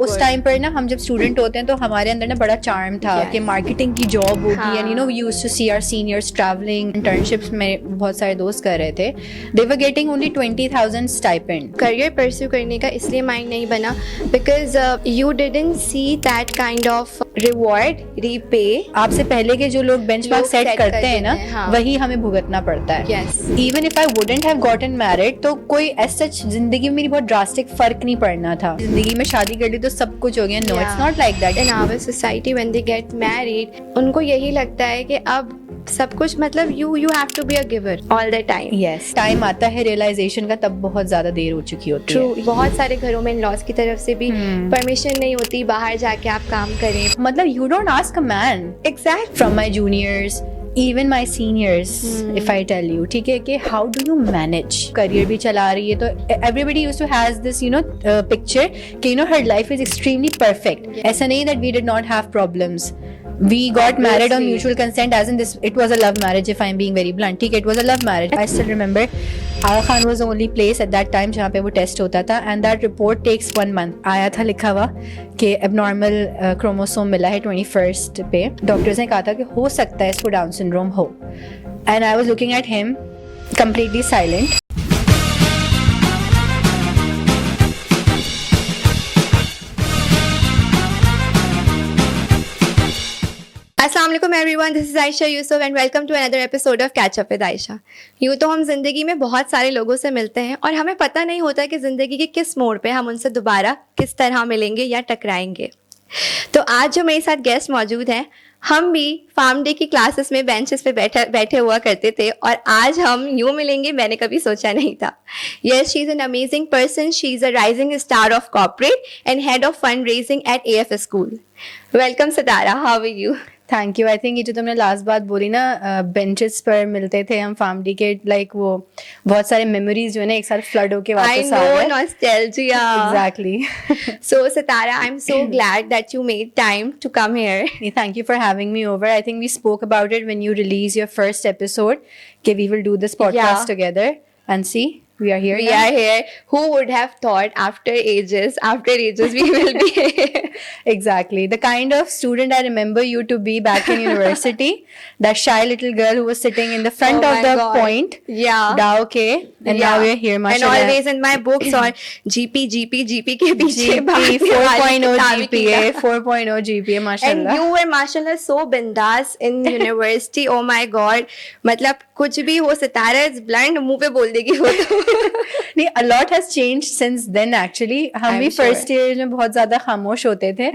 उस टाइम पर ना हम जब स्टूडेंट होते हैं तो हमारे अंदर ना बड़ा चार्म था कि मार्केटिंग की जॉब होगी and you know we used to see our seniors travelling internships में बहुत सारे दोस्त कर रहे थे they were getting only 20,000 stipend career pursue करने का इसलिए माइंड नहीं बना because you didn't see that kind of reward repay. आपसे पहले के जो लोग बेंचमार्क सेट करते हैं ना हाँ. वही हमें भुगतना पड़ता है। Yes. Even if I wouldn't have gotten married तो कोई एज सच जिंदगी में मेरी बहुत ड्रास्टिक फर्क नहीं पड़ना था। जिंदगी में शादी कर ली तो सब कुछ हो गया। No it's not like that. In our society when they get married उनको यही लगता है कि अब सब कुछ मतलब you have to be a giver all the time. Yes time आता है रियलाइजेशन का तब बहुत ज्यादा देर हो चुकी होती है। ट्रू। बहुत सारे घरों में इन-लॉज की तरफ से भी परमिशन नहीं होती बाहर जाके आप काम करें। मतलब you don't ask a man exact from my juniors even my seniors if I tell you ठीक है कि how do you manage career भी चला रही है तो everybody used to has this you know picture कि you know her life is extremely perfect। ऐसा नहीं that we did not have problems। We got married on mutual consent as in this it was a love marriage if I'm being very blunt ठीक है it was a love marriage। I still remember Aga Khan was the only place at that time जहाँ पे वो test होता था and that report takes 1 month। आया था लिखा हुआ कि abnormal chromosome मिला है 21st पे। डॉक्टर्स ने कहा था कि हो सकता है इसको डाउन सिंड्रोम हो and I was looking at him completely silent। अस्सलाम वालेकुम everyone, this is Ayesha Yusuf and welcome to another episode of catch up with Ayesha. यूँ तो हम जिंदगी में बहुत सारे लोगों से मिलते हैं और हमें पता नहीं होता कि जिंदगी के किस मोड़ पे हम उनसे दोबारा किस तरह मिलेंगे या टकराएंगे। तो आज जो मेरे साथ गेस्ट मौजूद हैं, हम भी फार्म डे की क्लासेस में बेंचेस पे बैठे हुआ करते थे और आज हम यूँ मिलेंगे मैंने कभी सोचा नहीं था। Yes, she is an amazing person. She is a rising star of corporate and head of fund raising at AF school. Welcome Sitara, how are you? Thank you. I think ये जो तुमने लास्ट बात बोली ना बेंचेस पर मिलते थे हम फार्म डी के लाइक वो बहुत सारे मेमोरीज जो है ना एक साथ फ्लड होके वापस आ गए। Nostalgia. Exactly. So Sitara, I'm so glad that you made time to come here. Thank you for having me over. I think we spoke about it when you release your first episode. Okay, we will do this podcast together and see. We are here. We are here. Who would have thought after ages we will be here. Exactly. The kind of student I remember you to be back in university. That shy little girl who was sitting in the front of the point. Yeah. Okay. And now we are here, mashallah. And always in my books or GP के पीछे 4.0 GPA, 4.0 GPA, mashallah. And you were mashallah so bindas in university. Oh my God. मतलब कुछ भी हो, सितारा is blunt, मुंह पे बोल देगी वो तो। नहीं, a lot has changed since then actually। हम भी first year में बहुत ज़्यादा खामोश होते थे।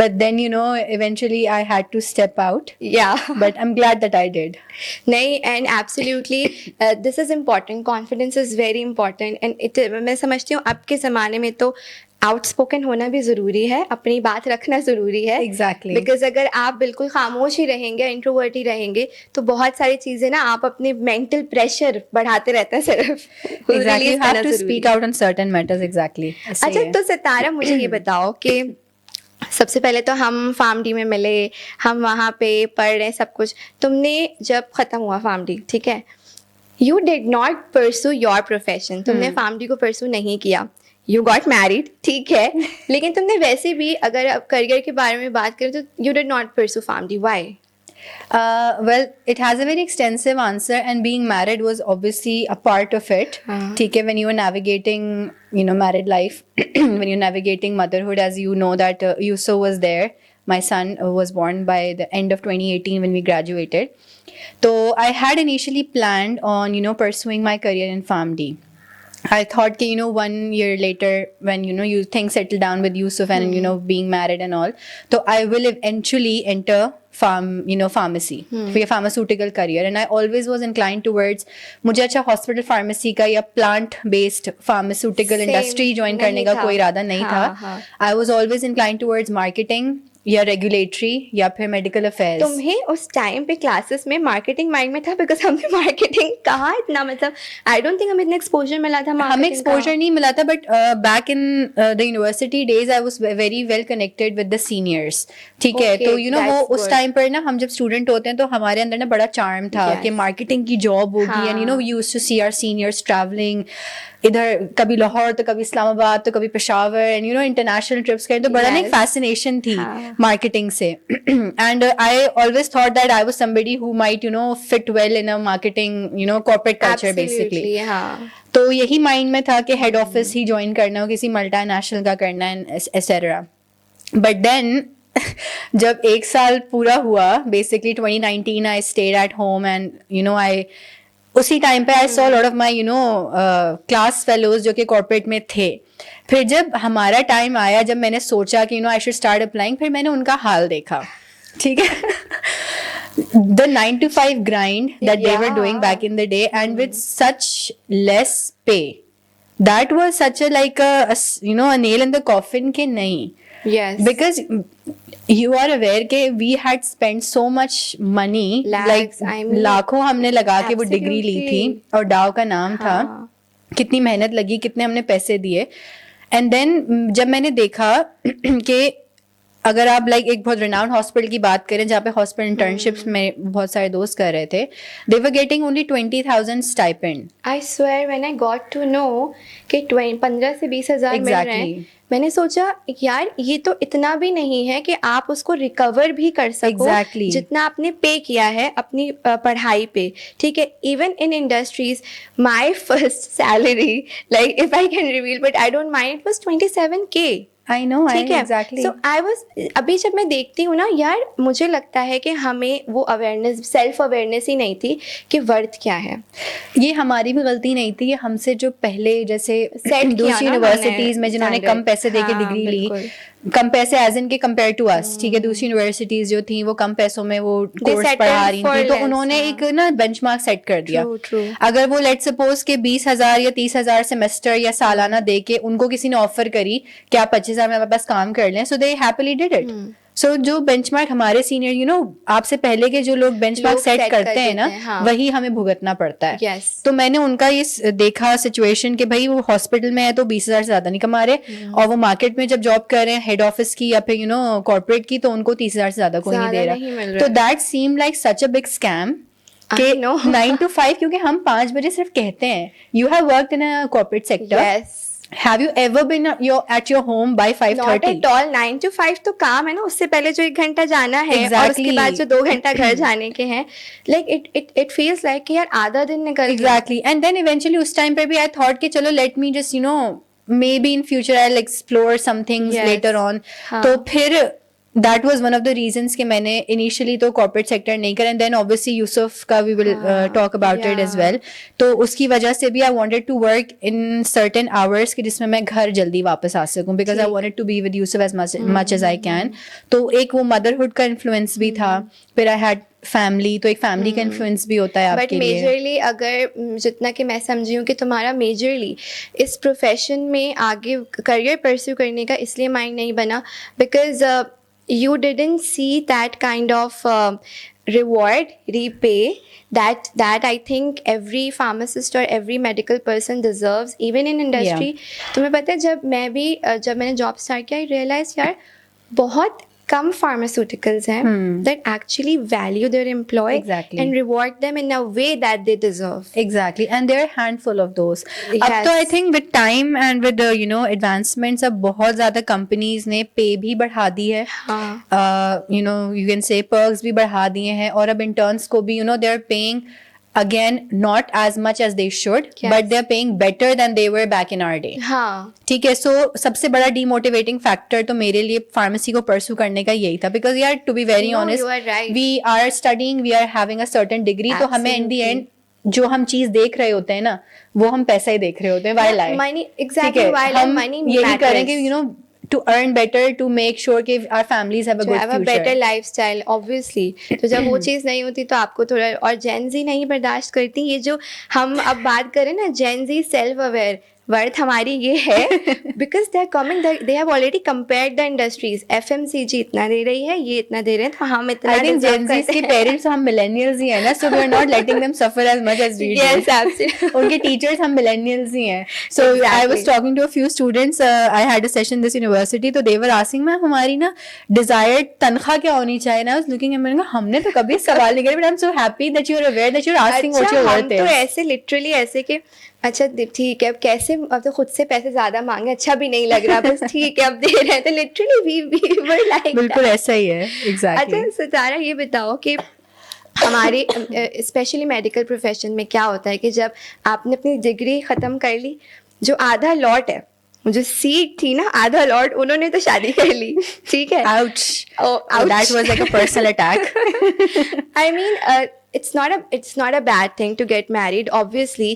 But then you know eventually I had to step out। Yeah। But I'm glad that I did। नहीं, and absolutely this is important। Confidence is very important and it मैं समझती हूँ अब के ज़माने में तो आउटस्पोकन होना भी ज़रूरी है, अपनी बात रखना ज़रूरी है। Exactly। बिकॉज अगर आप बिल्कुल खामोश ही रहेंगे, इंट्रोवर्ट ही रहेंगे तो बहुत सारी चीज़ें ना आप अपने मेंटल प्रेशर बढ़ाते रहते हैं सिर्फ। Exactly, you have to speak out on certain matters। Exactly। अच्छा, तो सितारा मुझे ये बताओ कि सबसे पहले तो हम फार्म डी में मिले, हम वहाँ पे पढ़ रहे सब कुछ। तुमने जब ख़त्म हुआ फार्म डी, ठीक है, you did not pursue your profession. तुमने फार्म डी को परस्यू नहीं किया। यू गॉट मैरिड, ठीक है, लेकिन तुमने वैसे भी अगर करियर के बारे में बात करें तो you did not pursue pharm D. Why? Well, it has a very extensive answer and being married was obviously a part of it। ठीक है, when you were navigating you know married life when you're navigating motherhood, as you know that Yusuf was there, my son was born by the end of 2018 when we graduated। So I had initially planned on you know pursuing my career in PharmD। I thought कि you know 1 year later when you know you things settle down with Yusuf and you know being married and all, so I will eventually enter pharmacy for a pharmaceutical career and I always was inclined towards मुझे अच्छा hospital pharmacy का या plant based pharmaceutical industry join करने का कोई इरादा नहीं था। I was always inclined towards marketing या रेगुलेटरी या फिर मेडिकल अफेयर्स। तुम्हें उस टाइम पे क्लासेस में मार्केटिंग माइंड में था? बिकॉज हमें मार्केटिंग कहाँ इतना, मतलब आई डोंट थिंक हमें इतना एक्सपोजर मिला था। हमें एक्सपोजर नहीं मिला था but back in the university days I was very well connected with the seniors. ठीक है, तो यू नो वो उस टाइम पर ना हम जब स्टूडेंट होते हैं तो हमारे अंदर ना बड़ा चार्म था कि मार्केटिंग की जॉब होगी and you know we used to see our seniors travelling इधर कभी लाहौर तो कभी इस्लामाबाद तो कभी Peshawar and you know international trips करें, तो बड़ा ना एक Yes. फैसिनेशन थी हाँ. मार्केटिंग से. And I always thought that I was somebody who might you know fit well in a marketing you know corporate culture basically. Absolutely, हाँ. तो यही माइंड में था कि हेड ऑफिस ही ज्वाइन करना हो, किसी मल्टीनेशनल का करना है एटसेट्रा. बट देन जब एक साल पूरा हुआ, basically 2019 I stayed at home and you know I उसी टाइम पे I saw lot of my you know class fellows जो कि कॉर्पोरेट में थे. फिर जब हमारा टाइम आया, जब मैंने सोचा कि you know I should start applying, फिर मैंने उनका हाल देखा. ठीक है. The 9 to 5 grind that they were doing back in the day, and with such less pay, that was such a like a you know a nail in the coffin के नहीं. Yes. Because you are aware कि we had spent so much money, Lakhs, like I mean, लाखों हमने लगा के वो degree ली थी, absolutely. और डाव का नाम था. हाँ. कितनी मेहनत लगी, कितने हमने पैसे दिए. एंड देन जब मैंने देखा कि अगर आप लाइक एक बहुत रिनाउंड हॉस्पिटल की बात करें, जहाँ पे हॉस्पिटल इंटर्नशिप्स में बहुत सारे दोस्त कर रहे थे, they were getting only 20,000 stipend. I swear when I got to know कि 15 से 20,000 मिल रहे हैं, Exactly. मैंने सोचा यार ये तो इतना भी नहीं है कि आप उसको रिकवर भी कर सको. Exactly. जितना आपने पे किया है अपनी पढ़ाई पे. ठीक है. Even in industries my first salary, like if I can reveal, but I don't mind, it was 27K. I know. ठीक है. एग्जैक्टली. सो आई वाज, अभी जब मैं देखती हूँ ना यार, मुझे लगता है कि हमें वो अवेयरनेस, सेल्फ अवेयरनेस ही नहीं थी कि वर्थ क्या है. ये हमारी भी गलती नहीं थी. ये हमसे जो पहले जैसे किया दूसरी ना यूनिवर्सिटीज हमने में जिन्होंने standard. कम पैसे दे के हाँ, डिग्री ली, बिल्कुल. कम पैसे एज इन के कंपेयर टू अस, ठीक है, दूसरी यूनिवर्सिटीज जो थी वो कम पैसों में वो कोर्स settled पढ़ा रही for थी, तो less, उन्होंने हाँ. एक ना बेंचमार्क सेट कर दिया. True, true. अगर वो लेट सपोज के 20,000 या 30,000 सेमेस्टर या सालाना दे के उनको किसी ने ऑफर करी कि आप 25,000 में हमारे पास काम कर लें, सो दे हैप्पीली डिड इट. सो जो बेंचमार्क हमारे सीनियर यू नो आपसे पहले के जो लोग बेंचमार्क लोग सेट set करते कर हैं ना, देते हैं, हाँ. वही हमें भुगतना पड़ता है. Yes. तो मैंने उनका ये देखा सिचुएशन कि भाई वो हॉस्पिटल में है तो 20,000 से ज्यादा नहीं कमा रहे, और वो मार्केट में जब जॉब कर रहे हैं हेड ऑफिस की या फिर यू नो कॉर्पोरेट की, तो उनको 30,000 से ज्यादा कोई नहीं दे ज्यादा नहीं मिल रहा. रहा. तो that seem like such a big scam I know. 9 to 5, क्योंकि हम 5 बजे सिर्फ कहते हैं. You have worked in a corporate sector. Yes. Have you ever been at your home by Not 5:30? at all. 9 to 5 तो काम है ना, उससे पहले जो 1 घंटा जाना है और Exactly. उसके बाद जो 2 घंटा घर जाने के हैं, लाइक इट फील्स लाइक कि यार आधा दिन निकल गया. Exactly. And then eventually उस time पे भी I thought कि चलो let me just you know maybe in future I'll explore some things Yes. later on. हाँ. तो फिर that was one of the reasons कि मैंने initially तो corporate sector नहीं करा, and then obviously Yusuf का we will talk about it as Yeah. well. तो उसकी वजह से भी I wanted to work in certain hours कि जिसमें मैं घर जल्दी वापस आ सकूं, because I ठीक. wanted to be with Yusuf as much as I can. तो एक वो motherhood का influence भी था. फिर I had family, तो एक family का influence भी होता है बट आपके लिए. मेजरली अगर जितना कि मैं समझी हूँ कि तुम्हारा मेजरली इस प्रोफेशन में आगे करियर परस्यू करने का इसलिए माइंड नहीं बना because you didn't see that kind of reward, repay that I think every pharmacist or every medical person deserves, even in industry. तुम्हें पता है जब मैंने जॉब स्टार्ट किया, I realized यार बहुत कम pharmaceuticals हैं that actually value their employee Exactly. and reward them in a way that they deserve. Exactly, and there are handful of those. अब Yes. तो I think with time and with the you know advancements, अब बहुत ज़्यादा companies ने pay भी बढ़ा दी है. हाँ. You know you can say perks भी बढ़ा दिए हैं, और अब interns को भी you know they're paying again not as much as they should, Yes. but they're paying better than they were back in our day. हाँ. ठीक है. सो सबसे बड़ा डीमोटिवेटिंग फैक्टर तो मेरे लिए फार्मेसी को परस्यू करने का यही था, बिकॉज यार to be very No, honest you are right. We are studying, we are having a certain degree, तो हमें इन दी Absolutely. एंड जो हम चीज देख रहे होते हैं ना, वो हम पैसा ही देख रहे होते हैं. Why lie Money, exactly. While हम money यही करें कि matters. You know to earn better, to make sure कि our families have a to good have a better future. lifestyle, obviously. तो जब वो चीज़ नहीं होती तो आपको थोड़ा, और Gen Z नहीं बर्दाश्त करती ये जो हम अब बात करें ना, Gen Z self aware, worth हमारी ये है because they are coming, they have already compared the industries. FMCG इतना दे रही है, ये इतना दे रहे हैं, तो हम इतना I think deserve gen Zs करते के हैं. पेरेंट्स हम मिलेनियल्स ही हैं ना, so we are not letting them suffer as much as we do. Yes, absolutely. उनके टीचर्स हम मिलेनियल्स ही हैं. So I was talking to a few students, I had a session this university, तो they were asking ma'am हमारी ना desired तनख्वाह क्या होनी चाहिए. ना आई वाज लुकिंग एट, मैंने कहा हमने तो कभी सवाल नहीं किया, but I am so happy that you are aware that you are asking what your हम वर्थ तो इज. ऐसे लिटरली ऐसे कि अच्छा ठीक है, अब कैसे, अब तो खुद से पैसे ज्यादा मांगे अच्छा भी नहीं लग रहा, बस ठीक है अब दे रहे हैं, तो लिटरली वी वर लाइक बिल्कुल ऐसा ही है, एग्जैक्टली। अच्छा सितारा ये बताओ कि हमारे स्पेशली मेडिकल प्रोफेशन में क्या होता है कि जब आपने अपनी डिग्री ख़त्म कर ली, जो आधा लॉट है, जो सीट थी ना आधा लॉट, उन्होंने तो शादी कर ली, ठीक है। Ouch. Oh, ouch. That was like a personal attack. I mean, it's not a bad thing to get married. Obviously,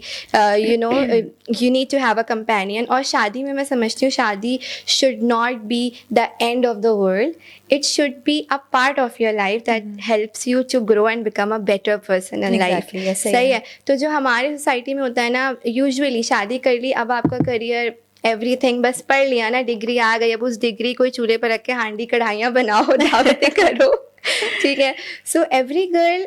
you need to have a companion. और शादी में मैं समझती हूँ शादी should not be the end of the world. It should be a part of your life that helps you to grow and become a better person in life. Exactly, yes, सही है। तो जो हमारे सोसाइटी में होता है ना, usually शादी कर ली, अब आपका करियर एवरीथिंग, बस पढ़ लिया ना, डिग्री आ गई, अब उस डिग्री को चूल्हे पर रख के हांडी कढ़ाइयाँ बनाओ, दावतें करो, ठीक है। So every girl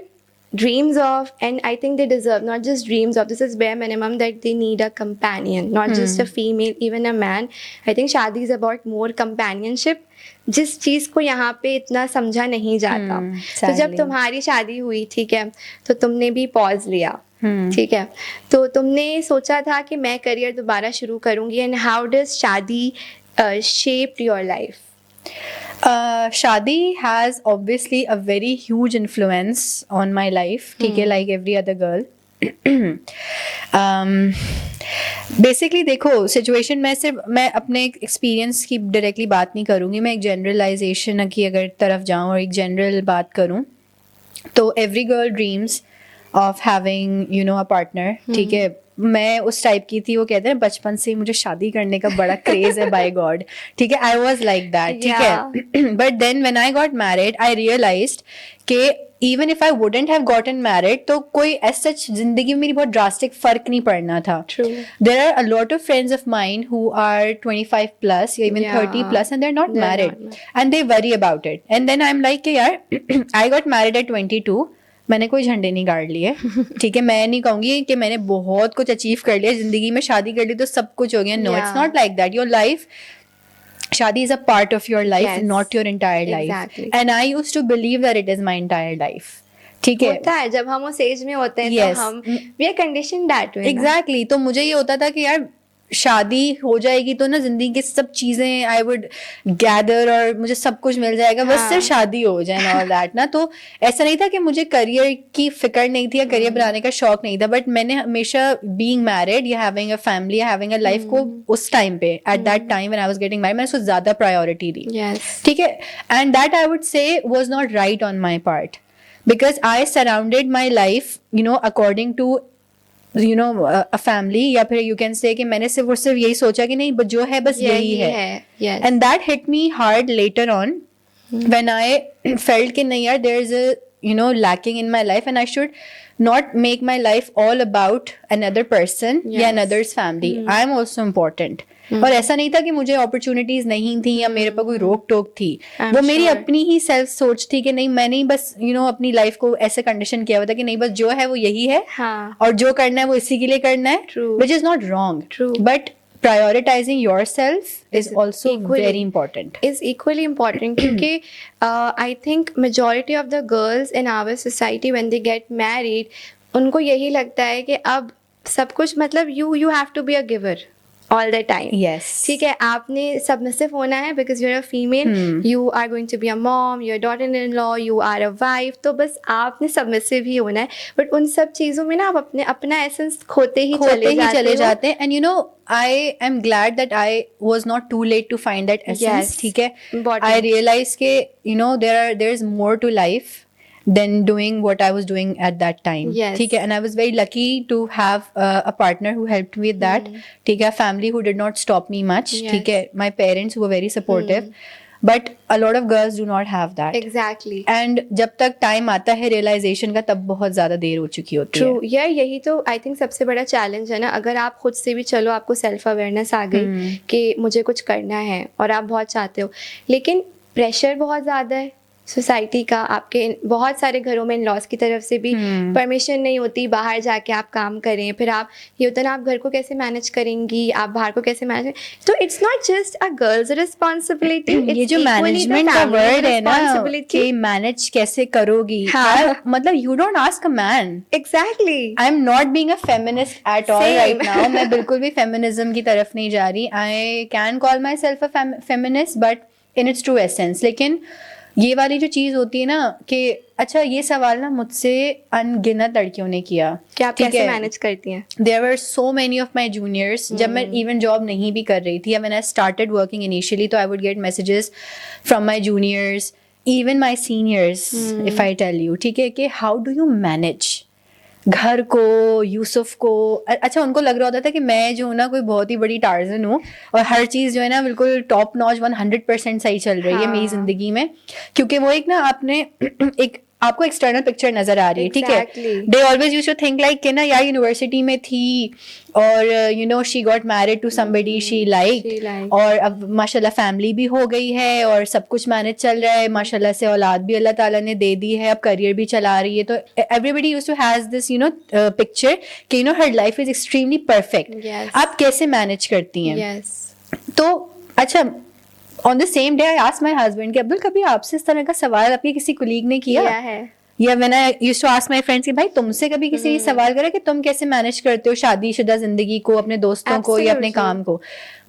dreams of, and I think they deserve, not just dreams of, this is bare minimum, that they need a companion, not just a female, even a man. I think शादी is about more companionship, जिस चीज़ को यहाँ पे इतना समझा नहीं जाता। तो जब तुम्हारी शादी हुई, ठीक है, तो तुमने भी पॉज लिया, ठीक है, तो तुमने सोचा था कि मैं करियर दोबारा शुरू करूँगी, एंड हाउ डज शादी shaped your life? Shadi has obviously a very huge influence on my life, ठीक है, like every other girl. Basically देखो सिचुएशन, मैं अपने एक्सपीरियंस की डायरेक्टली बात नहीं करूँगी, मैं एक जनरलाइजेशन की अगर तरफ जाऊँ और एक जनरल बात करूँ, तो every girl dreams of having you know a partner, ठीक है। मैं उस टाइप की थी, वो कहते हैं बचपन से ही मुझे शादी करने का बड़ा क्रेज है, बाय गॉड, ठीक है, आई वॉज लाइक दैट, ठीक है। But then when I got married I realised कि even if I wouldn't have gotten married, तो कोई एज सच जिंदगी में मेरी बहुत ड्रास्टिक फर्क नहीं पड़ना था। There are a lot of friends of mine who are 25 plus या even 30 plus and they are not married and they worry about it, and then I am like कि यार आई गॉट मैरिड एट 22, मैंने कोई झंडे नहीं गाड़ लिए, ठीक है। मैं नहीं कहूंगी कि मैंने बहुत कुछ अचीव कर लिया जिंदगी में, शादी कर ली तो सब कुछ हो गया, no, it's not like that. Your life, शादी is a part of your life, Yes, not your entire life. exactly. And I used to believe that it is my entire life. ठीक है, होता है जब हम उस एज में होते हैं, Yes. तो हम we are conditioned that way ना। एग्जैक्टली। तो मुझे ये होता था कि यार शादी हो जाएगी तो ना जिंदगी की सब चीजें आई वुड गैदर और मुझे सब कुछ मिल जाएगा, बस सिर्फ शादी हो जाए ना, ऑल दैट ना। तो ऐसा नहीं था कि मुझे करियर की फिक्र नहीं थी या करियर बनाने का शौक नहीं था, बट मैंने हमेशा बीइंग मैरिड या हैविंग अ फैमिली या हैविंग अ लाइफ को उस टाइम पे, at that time when I was getting married, मैंने उसको ज्यादा प्रायोरिटी दी, ठीक है। And that I would say was not right on my part, because I surrounded my life you know according to you know a family, या फिर you can say कि मैंने सिर्फ यही सोचा कि नहीं, बस जो है बस यही है। And that hit me hard later on when I felt कि नहीं यार, there is a you know lacking in my life and I should not make my life all about another person या another's family. I am also important. और ऐसा नहीं था कि मुझे अपॉर्चुनिटीज नहीं थी या मेरे पर कोई रोक टोक थी, वो मेरी अपनी ही सेल्फ सोच थी कि नहीं, मैंने ही बस यू नो अपनी लाइफ को ऐसे कंडीशन किया हुआ था कि नहीं बस जो है वो यही है, और जो करना है वो इसी के लिए करना है, which is not wrong, but prioritizing yourself is also very important. Is equally important क्योंकि I think majority of the girls in our society when they get married, उनको यही लगता है कि अब सब कुछ मतलब you have to be a giver all the time. Yes. ठीक है, आपने submissive होना है because you're a female, you are going to be a mom, you're a daughter-in-law, you are a wife, तो बस आपने submissive ही होना है। बट उन सब चीज़ों में ना आप अपना essence खोते ही चले जाते हैं। And you know, I am glad that I was not too late to find that essence. Yes. ठीक है, I realized कि you know there is more to life than doing what I was doing at that time. Yes. ठीक है, and I was very lucky to have a partner who helped me with that. ठीक है, family who did not stop me much. Yes. ठीक है, my parents who were very supportive. But a lot of girls do not have that. Exactly. And जब तक time आता है realization का, तब बहुत ज़्यादा देर हो चुकी होती है। True. यार यही तो I think सबसे बड़ा चैलेंज है ना, अगर आप खुद से भी चलो आपको सेल्फ अवेयरनेस आ गई कि मुझे कुछ करना है और आप बहुत चाहते हो, लेकिन प्रेशर बहुत ज़्यादा है, सोसाइटी का, आपके बहुत सारे घरों में इन लॉज की तरफ से भी परमिशन नहीं होती बाहर जाके आप काम करें, फिर आप ये होता है ना, आप घर को कैसे मैनेज करेंगी, आप बाहर को कैसे मैनेज, तो it's not just a girls responsibility, ये जो मैनेजमेंट का वर्ड है ना कि मैनेज कैसे करोगी, हाँ. मतलब you don't ask a man. Exactly. I am not being a feminist at all Same. Right now. मैं बिल्कुल भी फेमिनिज्म की तरफ नहीं जा रही. I can call my self a feminist but in its true essence. लेकिन ये वाली जो चीज होती है ना कि अच्छा, ये सवाल ना मुझसे अनगिनत लड़कियों ने किया कि आप ठीक कैसे है? मैनेज करती हैं. There were so many of my juniors जब मैं इवन जॉब नहीं भी कर रही थी, when I started working initially, तो I would get messages from my juniors, even my seniors, if I tell you, ठीक है, कि how do you manage घर को, यूसुफ को. अच्छा, उनको लग रहा होता था कि मैं जो हूँ ना कोई बहुत ही बड़ी टार्जन हूँ और हर चीज़ जो है ना बिल्कुल टॉप नॉच 100% सही चल रही है मेरी जिंदगी में, क्योंकि वो एक ना आपने एक आपको एक्सटर्नल पिक्चर नजर आ रही है. ठीक है, they always used to think like कि ना यार यूनिवर्सिटी में थी और you know she got married to somebody she like, और अब माशाल्लाह फैमिली भी हो गई है और सब कुछ मैनेज चल रहा है, माशाल्लाह से औलाद भी अल्लाह ताला ने दे दी है, अब करियर भी चला रही है. तो everybody used to has this you know picture कि you know her life is extremely perfect. आप कैसे मैनेज करती हैं? तो अच्छा, on the same day I asked my husband कि अब्दुल, कभी आपसे इस तरह का सवाल आपके किसी कुलीग ने किया है? या when I used to ask my friends कि भाई तुमसे कभी किसी सवाल करे कि तुम कैसे मैनेज करते हो शादीशुदा जिंदगी को, अपने दोस्तों को या अपने काम को?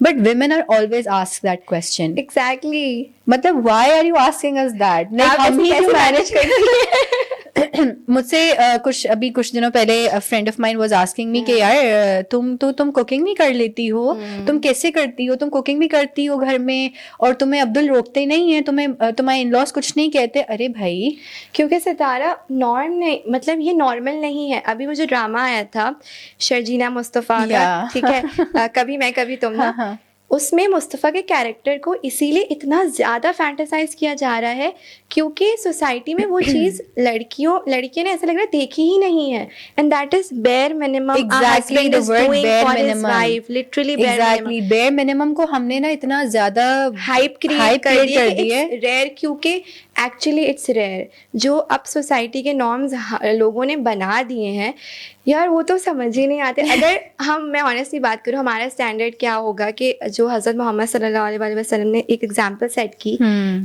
But women are always asked that question. Exactly. मतलब why are you asking us that? आप हम ही कैसे क्यों मैनेज करती हैं? मुझसे कुछ दिनों पहले friend of mine was asking me कि यार तुम कुकिंग नहीं कर लेती हो, तुम कैसे करती हो, तुम कुकिंग भी करती हो घर में और तुम्हें अब्दुल रोकते नहीं है, तुम्हारे इन-लॉज कुछ नहीं कहते. अरे भाई, क्योंकि सितारा नॉर्म नहीं, मतलब ये नॉर्मल नहीं है. अभी वो जो ड्रामा आया था शर्जीना मुस्तफ़ा का, ठीक है, कभी मैं कभी तुम ना, हाँ. उसमें मुस्तफ़ा के कैरेक्टर को इसीलिए इतना ज़्यादा फैंटेसाइज किया जा रहा है क्योंकि सोसाइटी में वो चीज़ लड़कियों ने ऐसा लग रहा है देखी ही नहीं है. And that is bare minimum. Exactly, the word bare minimum. Literally Exactly, bare minimum को हमने ना इतना ज्यादा हाइप क्रिएट कर दी है रेयर, क्योंकि एक्चुअली इट्स रेयर. जो अब सोसाइटी के नॉर्म्स लोगों ने बना दिए हैं यार, वो तो समझ ही नहीं आते. अगर मैं ऑनेस्टली बात करूँ, हमारा स्टैंडर्ड क्या होगा कि जो हज़रत मोहम्मद सल्लल्लाहु अलैहि वसल्लम ने एक एग्जांपल सेट की,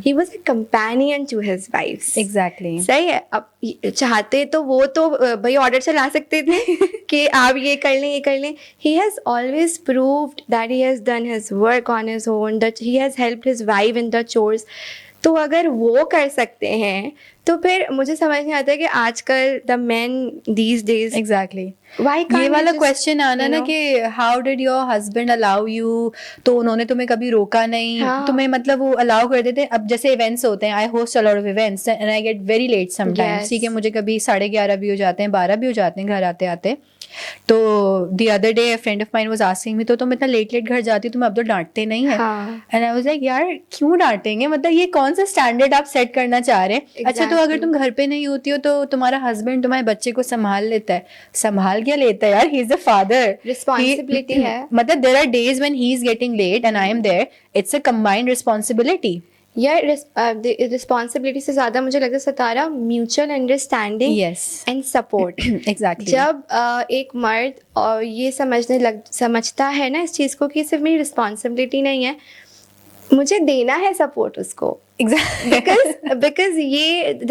he was a companion to his wife's. Exactly, सही है. अब चाहते तो वो तो भाई ऑर्डर चला सकते थे कि आप ये कर लें, ये कर लें. He has always proved that he has done his work on his own, that he has helped his wife in the chores. तो अगर वो कर सकते हैं तो फिर मुझे समझ नहीं आता कि आजकल the main these days. Exactly, Why can't ये वाला you just, क्वेश्चन आना you ना know? कि how did your husband allow you, तो उन्होंने तुम्हें कभी रोका नहीं? हाँ. तुम्हें मतलब वो अलाउ कर देते. अब जैसे इवेंट्स होते हैं, I host a lot of events and I get very late sometimes. ठीक है, मुझे कभी 11:30 भी हो जाते हैं, 12 भी हो जाते हैं घर आते आते. तो the other day friend of mine was asking me, तो तुम इतना लेट घर जाती हो, तुम्हें अब तो डांटते नहीं है? एंड आई वाज लाइक यार क्यों डांटेंगे, मतलब ये कौन सा स्टैंडर्ड आप सेट करना चाह रहे हैं? अच्छा, तो अगर तुम घर पे नहीं होती हो तो तुम्हारा हस्बैंड तुम्हारे बच्चे को संभाल लेता है. संभाल क्या लेता है यार, he is the father. Responsibility है. मतलब there are days when he is getting late and I am there. It's a combined responsibility. यार रिस्पॉन्सिबिलिटी से ज़्यादा मुझे लगता है Sitara mutual understanding and support. Exactly. जब एक मर्द और ये समझता है ना इस चीज़ को कि सिर्फ मेरी रिस्पॉन्सिबिलिटी नहीं है, मुझे देना है सपोर्ट उसको. because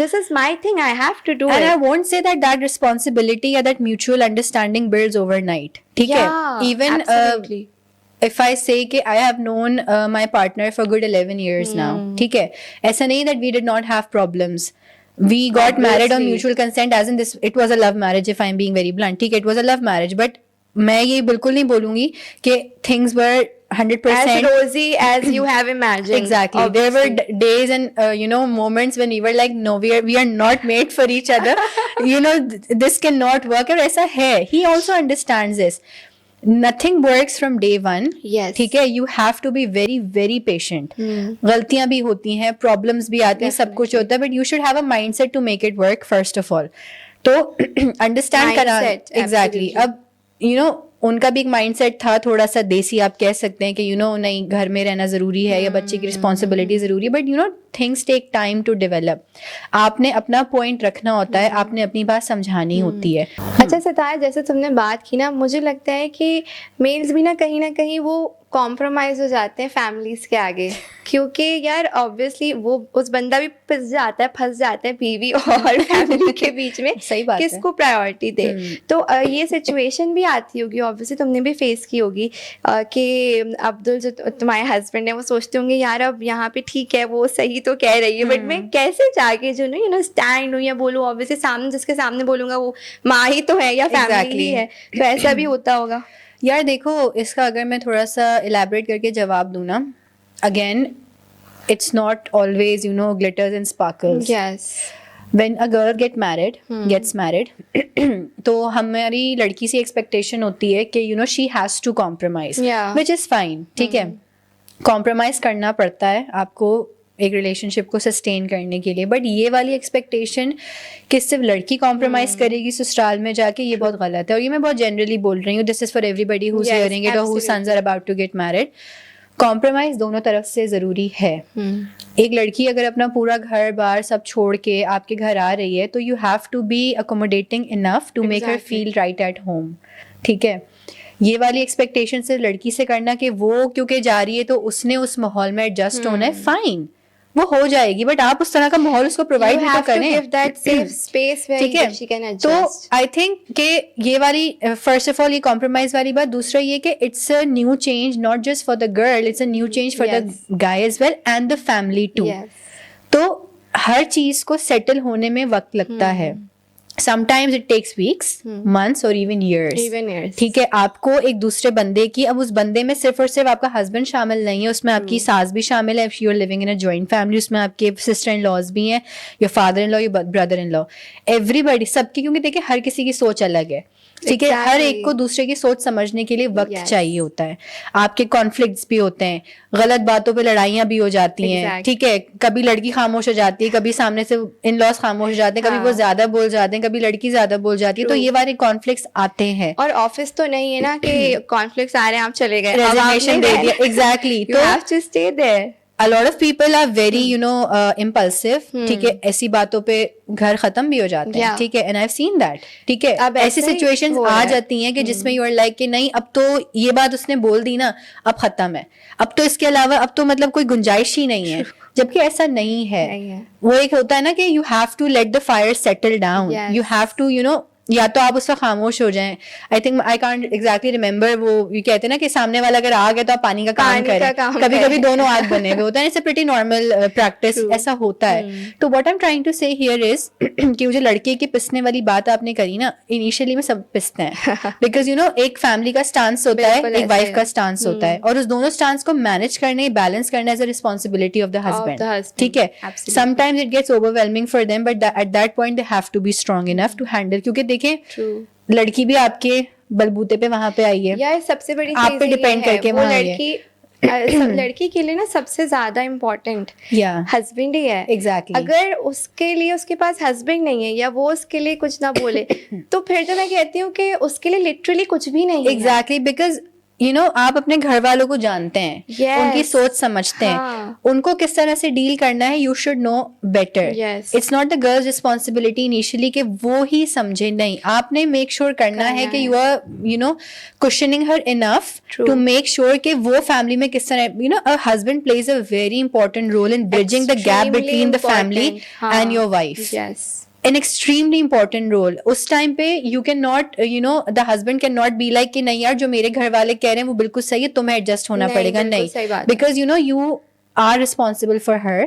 this is my thing, I have to do and it. I won't say that responsibility or that mutual understanding builds overnight. ठीक है, even absolutely. If I say कि I have known my partner for good 11 years now, ठीक है, ऐसा नहीं that we did not have problems. We got married on mutual consent, as in this, it was a love marriage, if I'm being very blunt. ठीक है, it was a love marriage, but मैं ये बिल्कुल नहीं बोलूंगी कि things were 100% as rosy as you have imagined. Exactly. Obviously. There were days and you know moments when we were like, no, we are not made for each other. You know, this cannot work. और ऐसा है. He also understands this. Nothing works from day one. Yes. ठीक है, you have to be very very patient. गलतियां भी होती हैं, problems भी आते हैं, सब कुछ होता है, but you should have a mindset to make it work first of all. तो understand करा. Exactly. अब you know उनका भी एक माइंडसेट था थोड़ा सा देसी, आप कह सकते हैं कि नहीं घर में रहना जरूरी है या बच्चे की रिस्पॉन्सिबिलिटी जरूरी है, but things take time to develop. आपने अपना पॉइंट रखना होता है, आपने अपनी बात समझानी होती है। अच्छा सितारा, जैसे तुमने बात की ना, मुझे लगता है कि मेल्स भी ना कहीं वो कॉम्प्रोमाइज हो जाते हैं फैमिलीज के आगे, क्योंकि यार ऑब्वियसली वो उस बंदा भी फंस जाता है बीवी और फैमिली के बीच में सही बात है। किसको प्रायोरिटी दे। तो ये सिचुएशन भी आती होगी, ऑब्वियसली तुमने भी फेस की होगी कि अब्दुल जो तुम्हारे हस्बैंड है वो सोचते होंगे यार अब यहाँ पे ठीक है वो सही तो कह रही है, बट मैं कैसे जाके जो स्टैंड हूँ या बोलूँ, ऑब्वियसली सामने जिसके सामने बोलूंगा वो माँ ही तो है या फैमिली ही है, तो ऐसा भी होता होगा। यार देखो, इसका अगर मैं थोड़ा सा इलैबोरेट करके जवाब दूं ना, again it's not always glitters and sparkles. Yes. When a girl gets married तो हमारी लड़की से एक्सपेक्टेशन होती है कि she has to compromise, Yeah. which is fine, ठीक है, कॉम्प्रोमाइज करना पड़ता है आपको एक रिलेशनशिप को सस्टेन करने के लिए, बट ये वाली एक्सपेक्टेशन कि सिर्फ लड़की कॉम्प्रोमाइज करेगी ससुराल में जाके, ये बहुत गलत है। और ये मैं बहुत जनरली बोल रही हूँ, this is for everybody who is hearing it और who sons are about to get married. Compromise दोनों तरफ से जरूरी है। एक लड़की अगर अपना पूरा घर बार सब छोड़ के आपके घर आ रही है तो you have to be accommodating enough to make her feel right at home, ठीक है। ये वाली एक्सपेक्टेशन सिर्फ लड़की से करना कि वो क्योंकि जा रही है तो उसने उस माहौल में एडजस्ट होना है, फाइन, वो हो जाएगी, बट आप उस तरह का माहौल उसको प्रोवाइड भी तो करें, ठीक है। तो आई थिंक कि ये वाली फर्स्ट ऑफ ऑल ये कॉम्प्रोमाइज वाली बात, दूसरा ये कि it's a new change not just for the girl, it's a new change for the guy as well and the family too. तो हर चीज को सेटल होने में वक्त लगता है। Sometimes it takes weeks, months or even years. ठीक है, आपको एक दूसरे बंदे की, अब उस बंदे में सिर्फ और सिर्फ आपका हस्बैंड शामिल नहीं है, उसमें आपकी सास भी शामिल है, if you are living in a joint family, उसमें आपके सिस्टर इन लॉज भी हैं, your father in law, your brother in law, everybody, सबकी, क्योंकि देखिए हर किसी की सोच अलग है, ठीक है, हर एक को दूसरे की सोच समझने के लिए वक्त चाहिए होता है। आपके कॉन्फ्लिक्ट्स भी होते हैं, गलत बातों पे लड़ाइयां भी हो जाती हैं, ठीक है, कभी लड़की खामोश हो जाती है, कभी सामने से इन लॉज खामोश हो जाते हैं, कभी वो ज्यादा बोल जाते हैं, कभी लड़की ज्यादा बोल जाती है, तो ये वाले कॉन्फ्लिक्ट्स आते हैं। और ऑफिस तो नहीं है ना कि कॉन्फ्लिक्ट्स आ रहे हैं आप चले गए, रेजिग्नेशन दे दिया, exactly, you have to stay there. A lot of people are very impulsive, ठीक है, ऐसी बातों पे घर खत्म भी हो जाते हैं, ठीक है, and I've seen that, ठीक है, अब ऐसी सिचुएशंस आ जाती हैं कि जिसमें you are like कि नहीं अब तो ये बात उसने बोल दी ना, अब खत्म है, अब तो इसके अलावा अब तो मतलब कोई गुंजाइश ही नहीं है, जबकि ऐसा नहीं है। वो एक होता है ना कि you have to let the fire settle down, you have to या तो आप उसका खामोश हो जाएं। I think I can't exactly remember, वो ये कहते हैं ना कि सामने वाला अगर आ गया तो आप पानी का काम करें, कभी कभी दोनों आग बने हुए होता है, it's a pretty normal practice, ऐसा होता है। तो what I am trying to say here is कि वो जो लड़के के पिसने वाली बात आपने करी ना, इनिशियली में सब पिसते हैं, बिकॉज एक फैमिली का स्टांस होता है, एक वाइफ का स्टांस होता है, और उस दोनों स्टांस को मैनेज करने, बैलेंस करना as a responsibility of the husband, ठीक है। Sometimes it gets overwhelming for them, but at that point they have to be strong enough to handle, क्योंकि देखिए लड़की भी आपके बलबूते पे वहां पे आई है, यार सबसे बड़ी आप पे डिपेंड करके वहां आई है। सब लड़की के लिए ना सबसे ज्यादा इम्पोर्टेंट हस्बैंड ही है, एग्जैक्टली। अगर उसके लिए उसके पास हस्बैंड नहीं है या वो उसके लिए कुछ ना बोले तो फिर तो मैं कहती हूँ कि उसके लिए लिटरली कुछ भी नहीं है। एग्जैक्टली, बिकॉज आप अपने घर वालों को जानते हैं, उनकी सोच समझते हैं, उनको किस तरह से डील करना है, you should know better. It's not the girls responsibility initially कि वो ही समझे, नहीं, आपने मेक श्योर करना है कि you are questioning her enough to make sure कि वो फैमिली में किस तरह, a husband plays a very important role in bridging the gap between the family and your wife, an extremely important role. उस time पे you cannot, the husband cannot be like कि नहीं यार जो मेरे घर वाले कह रहे हैं वो बिल्कुल सही है, तुम्हें एडजस्ट होना पड़ेगा, नहीं, because you are responsible for her.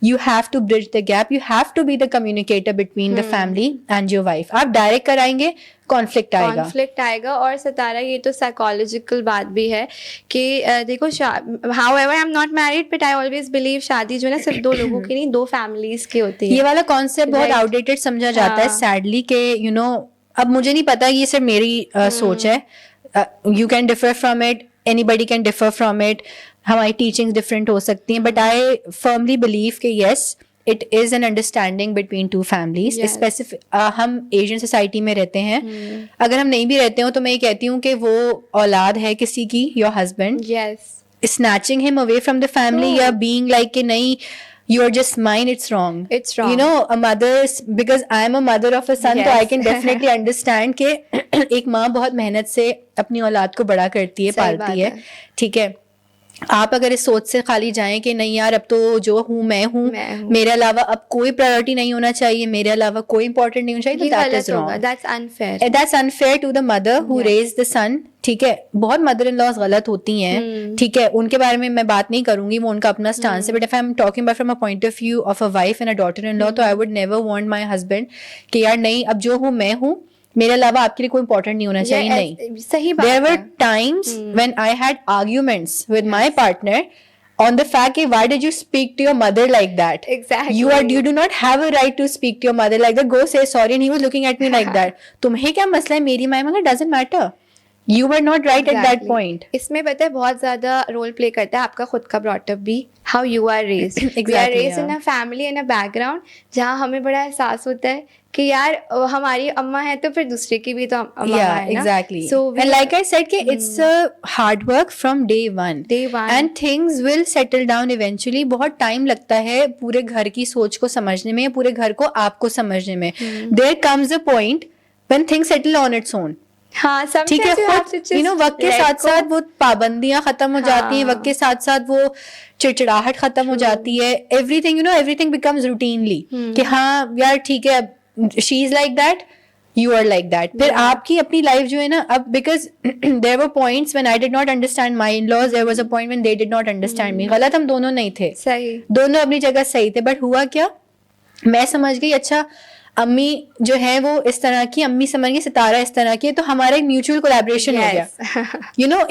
You have to bridge the gap. You have to be the communicator between the family and your wife. आप डायरेक्ट कराएंगे, कॉन्फ्लिक्ट आएगा। और सितारा ये तो साइकोलॉजिकल बात भी है कि देखो, however I'm not married but I always believe शादी जो है ना सिर्फ दो लोगों की नहीं, दो फैमिलीज की होती है। ये वाला कॉन्सेप्ट बहुत आउटडेटेड समझा जाता है सैडली के, अब मुझे नहीं पता, ये सिर्फ मेरी सोच है, you can differ from it, anybody can differ from it, हमारी टीचिंग डिफरेंट हो सकती हैं, बट आई फर्मली बिलीव कि yes, it is an understanding between two families. Yes. हम एशियन सोसाइटी में रहते हैं, अगर हम नहीं भी रहते हो तो मैं ये कहती हूँ कि वो औलाद है किसी की, your husband, Yes. snatching him away from the family True. या being like कि नहीं you are just mine, it's wrong. It's wrong. You know, a mother's, because I am a mother of a son, तो I Yes. can definitely understand कि एक माँ बहुत मेहनत से अपनी औलाद को बड़ा करती है, सही पालती बात है, है। ठीक है। आप अगर इस सोच से खाली जाएं कि नहीं यार अब तो जो हूँ मैं हूँ, मेरे अलावा अब कोई प्रायोरिटी नहीं होना चाहिए, मेरे अलावा कोई इंपॉर्टेंट नहीं होना चाहिए, ये तो दैट गलत इज होगा, wrong, that's unfair. That's unfair to the mother who Yes. Raise the son, ठीक है। बहुत मदर इन लॉज गलत होती हैं, ठीक है, उनके बारे में मैं बात नहीं करूंगी, वो उनका अपना स्टांस है, but if I am talking about from a point of view of a wife and a daughter in law, तो I would never want my husband कि यार नहीं अब जो हूँ मैं हूँ, मेरे अलावा आपके लिए कोई इंपॉर्टेंट नहीं होना चाहिए, नहीं। सही बात There were है। times when I had arguments with my partner on the fact that why did you speak to your mother like that? Exactly. You do not have a right to speak to your mother like that. Go say sorry. And he was looking at me like that. तुम्हें क्या मसला है मेरी माँ मगर doesn't matter. You were not right at that Exactly. point. इसमें पता है बहुत ज्यादा रोल प्ले करता है आपका खुद का ब्रॉटअप भी, how you are raised. We are Exactly, raised in yeah. A family in a background जहाँ हमें बड़ा एहसास होता है कि यार हमारी अम्मा है तो फिर दूसरे की भी तो अम्मा Yeah, है ना। exactly. So and like I said, कि it's a hard work from day one. Day one. And things will settle down eventually. बहुत टाइम लगता है पूरे घर की सोच को समझने में, पूरे घर को आपको समझने में. There comes a point when things settle on its own. हाँ, ठीक है, sometimes you have to खुद just वक्त के let साथ go. साथ वो पाबंदियां खत्म हो जाती हैं, हाँ. वक्त के साथ साथ वो चिड़चिड़ाहट खत्म हो जाती है, एवरीथिंग एवरीथिंग बिकम्स रूटीनली कि हाँ यार ठीक है, she is like that, you are like that. फिर आपकी अपनी लाइफ जो है ना अब, because there were points when I did not understand my in-laws, there was a point when they did not understand me. गलत हम दोनों नहीं थे, सही। दोनों अपनी जगह सही थे, बट हुआ क्या, मैं समझ गई अच्छा अम्मी जो है वो इस तरह की, अम्मी समझ गई सितारा इस तरह की है, तो हमारा एक म्यूचुअल कोलैबोरेशन हो गया,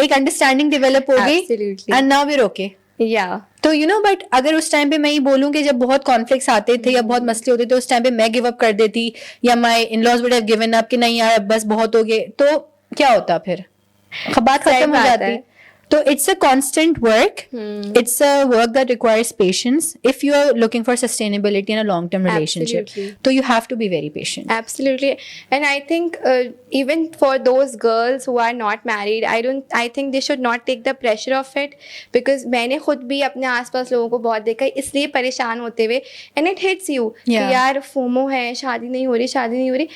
एक अंडरस्टैंडिंग डेवलप हो गई, Absolutely. And now we are okay. या तो बट अगर उस टाइम पे मैं ये बोलूं कि जब बहुत कॉन्फ्लिक्ट्स आते थे या बहुत मसले होते थे, उस टाइम पे मैं गिव अप कर देती या my in-laws would have given up कि नहीं यार अब बस बहुत हो गए, तो क्या होता फिर, बात सही खत्म हो बात जाती। है। तो it's a constant work, it's a work that requires patience if you are looking for sustainability in a long term relationship, Absolutely. तो you have to be very patient. Absolutely. And I think even for those girls who are not married, I think they should not take the pressure of it, because मैंने खुद भी अपने आसपास लोगों को बहुत देखा है इसलिए परेशान होते हुए, and it hits you कि Yeah. यार फोमो है, शादी नहीं हो रही।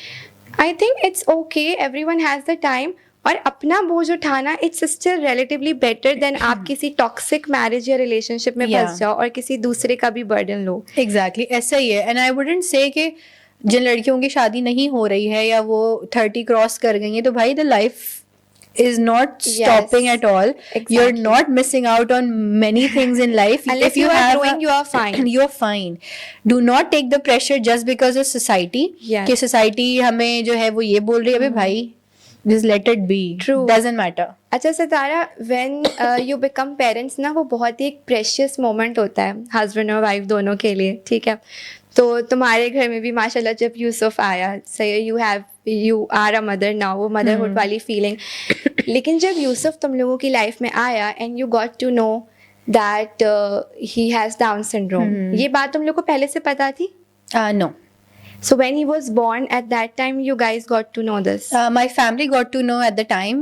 I think it's okay, everyone has the time, और अपना बोझ उठाना it's still relatively better than आप किसी टॉक्सिक मैरिज या रिलेशनशिप में Yeah. फंस जाओ और किसी दूसरे का भी बर्डन लो। एग्जैक्टली ऐसा ही है। एंड आई वुडंट से कि जिन लड़कियों की शादी नहीं हो रही है या वो 30 क्रॉस कर गई है, तो भाई the life is not stopping at all. Exactly. You're not missing out on many things in life. Unless If you are have growing, you are fine. You're fine. Do not take the pressure just because of society. Yes. कि society हमें जो है वो ये बोल रही है, अबे भाई just let it be. True. Doesn't matter. अच्छा सितारा, when you become parents ना, वो बहुत ही एक प्रेशियस मोमेंट होता है हस्बैंड और वाइफ दोनों के लिए, ठीक है। तो तुम्हारे घर में भी माशाल्लाह जब यूसुफ आया, सही you are a mother now, वो मदरहुड वाली फीलिंग। लेकिन जब यूसुफ तुम लोगों की लाइफ में आया and you got to know that he has Down syndrome, ये बात तुम लोग को पहले से पता थी? No. So when he was born, at that time you guys got to know this? My family got to know at the time.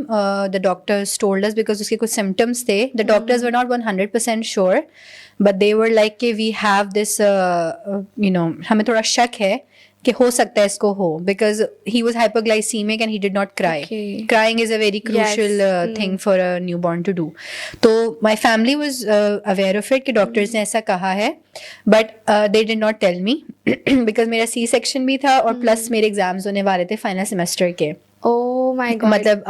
The doctors told us because उसके कुछ symptoms थे. The doctors were not 100% sure, but they were like कि we have this, हमें थोड़ा शक है कि हो सकता है इसको हो, because he was hyperglycemic and he did not cry. Okay. Crying is a very crucial thing for a newborn to do. तो my family was aware of it कि doctors ने ऐसा कहा है, but they did not tell me because मेरा C-section भी था और plus मेरे exams होने वाले थे final semester के। Oh my god. मतलब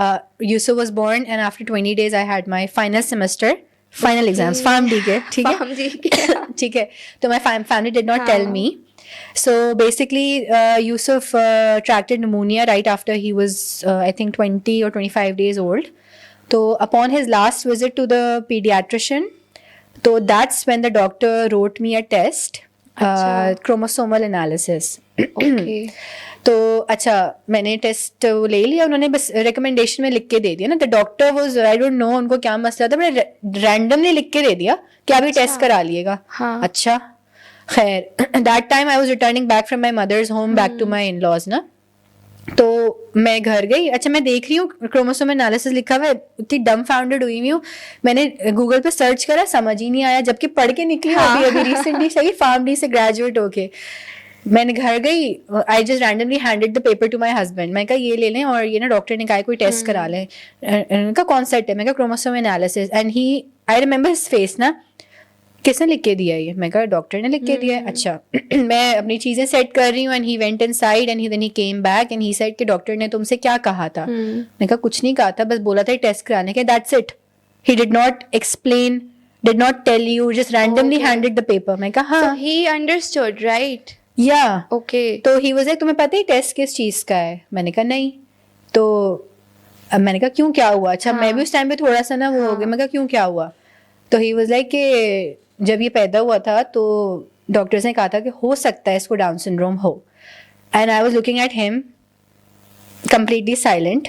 Yusuf was born and after 20 days I had my final semester, final exams, farm D के, ठीक है? Farm D के। ठीक है, तो my family did not tell me. So basically, Yusuf attracted pneumonia right after he was, I think, 20 or 25 days old. So upon his last visit to the pediatrician, so that's when the doctor wrote me a test, chromosomal analysis. Okay. तो अच्छा मैंने test ले लिया, उन्होंने बस recommendation में लिख के दे दिया ना। The doctor was, I don't know उनको क्या मसला था, मैंने रैंडमली लिख के दे दिया कि अभी टेस्ट करा लिएगा। हाँ. अच्छा खैर that time I was returning back from my mother's home back to my in-laws ना, तो मैं घर गई, अच्छा मैं देख रही हूँ क्रोमोसोम एनालिसिस लिखा हुआ है, इतनी डम्बफाउंडेड हुई हूँ। मैंने गूगल पे सर्च करा, समझ ही नहीं आया, जबकि पढ़ के निकली हूँ अभी रिसेंटली सही फार्मडी से ग्रेजुएट होके। मैंने घर गई, I just randomly handed the paper two my husband, मैं कहा ये ले लें, और ये ना डॉक्टर ने कहा कोई टेस्ट करा लें। उनका कौन सा है, मैं कहा chromosome analysis, and he I remember his face ना, किसने लिख के दिया ये, मैं कहा डॉक्टर ने लिख के दिया है। अच्छा मैं अपनी चीजें सेट कर रही हूँ, and he went inside and then he came back and he said कि डॉक्टर ने तुमसे क्या कहा था। मैं कहा कुछ नहीं कहा था, बस बोला था टेस्ट कराने के, that's it. He did not explain, did not tell you, just randomly handed the paper. मैं कहा हाँ, ही अंडरस्टूड राइट, या ओके। तो ही वाज लाइक तुम्हें पता है टेस्ट किस चीज का है? मैंने कहा नहीं। तो अब मैंने कहा क्यों, क्या हुआ? अच्छा मैं भी उस टाइम पे थोड़ा सा ना वो हो गया, मैं कहा क्यों क्या हुआ? तो ही वाज लाइक कि जब ये पैदा हुआ था तो डॉक्टर्स ने कहा था कि हो सकता है इसको डाउन सिंड्रोम हो, and I was looking at him completely silent.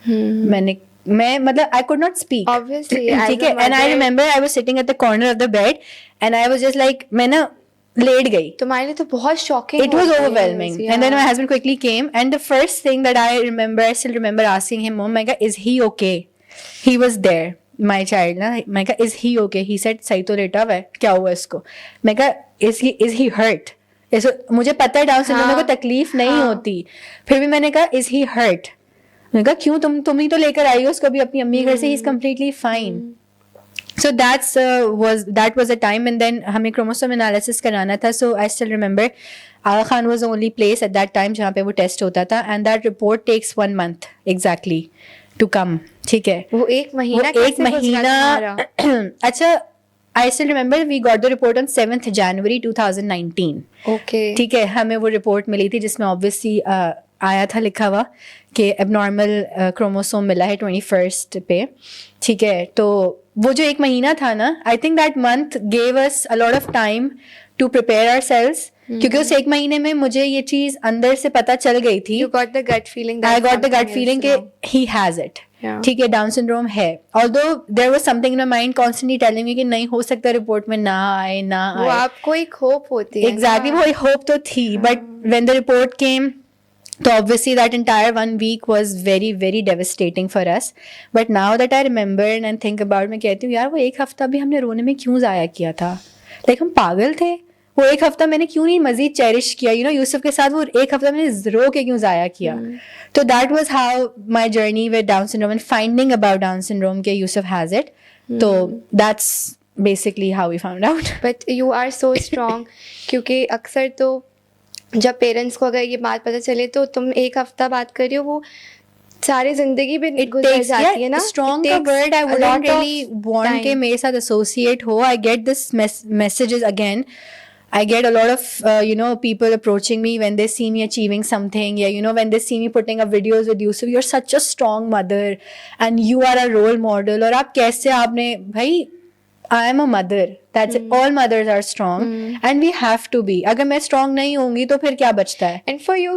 मैं मतलब I could not speak obviously, ठीक है, and I remember I was sitting at the corner of the bed and I was just like, मैं ना late गई। तुम्हारे लिए तो बहुत shocking, It was overwhelming. And then my husband quickly came, and the first thing that I still remember asking him, Mom, Mega, is he okay? He was there, my child, na. Mega, is he okay? He said, सही तो लेटा हुआ है, क्या हुआ इसको? Mega, is he hurt? मुझे पता है डाउन सिंड्रोम को तकलीफ नहीं होती, फिर भी मैंने कहा, is he hurt? मैंने कहा क्यों, तुम ही तो लेकर आई हो उसको भी अपनी अम्मी घर से, he's completely fine. So that was a time, and then हमें chromosome analysis कराना था. So I still remember Aga Khan was the only place at that time जहाँ पे वो टेस्ट होता था, and that report takes 1 month exactly to come. ठीक है, वो एक महीना अच्छा I still remember we got the report on 7th January 2019. Okay. ठीक है, हमें वो रिपोर्ट मिली थी जिसमें obviously आया था लिखा हुआ कि एबनॉर्मल क्रोमोसोम मिला है 21st पे। ठीक है, तो वो जो एक महीना था ना, I think that month gave us a lot of time to prepare ourselves, क्योंकि उस एक महीने में मुझे ये चीज अंदर से पता चल गई थी। You got the gut feeling. I got the gut feeling कि he has it. ठीक है, डाउन सिंड्रोम है। Although there was something in my mind constantly telling me कि नहीं हो सकता रिपोर्ट में ना आए। वो आपको एक होप होती है। Exactly, वो एक होप तो थी, but when the report came, so obviously that entire 1 week was very very devastating for us. But now that I remember and think about, मैं कहती हूँ यार वो एक हफ्ता भी हमने रोने में क्यों जाया किया था? Like हम पागल थे? वो एक हफ्ता मैंने क्यों नहीं मजीद चेरिश किया? You know, यूसुफ के साथ वो एक हफ्ता मैंने रो के क्यों जाया किया? तो that was how my journey with Down syndrome and finding about Down syndrome के यूसुफ has it. तो that's basically how we found out. But you are so strong. क्योंकि अक्सर तो जब पेरेंट्स को अगर ये बात पता चले तो तुम एक हफ्ता बात कर रही हो, वो सारी जिंदगी भी गुजर जाती है ना। स्ट्रॉन्ग का word I wouldn't really want के मेरे साथ एसोसिएट हो। I get this messages again. I get a lot of people approaching me when they see me achieving something, when they see me putting up videos with Yusuf, you're such a strong mother and you are a role model. और आप कैसे, आपने भाई, I am a mother. That's it. All mothers are strong, and we have to be. अगर मैं strong नहीं होंगी तो फिर क्या बचता है? And for you,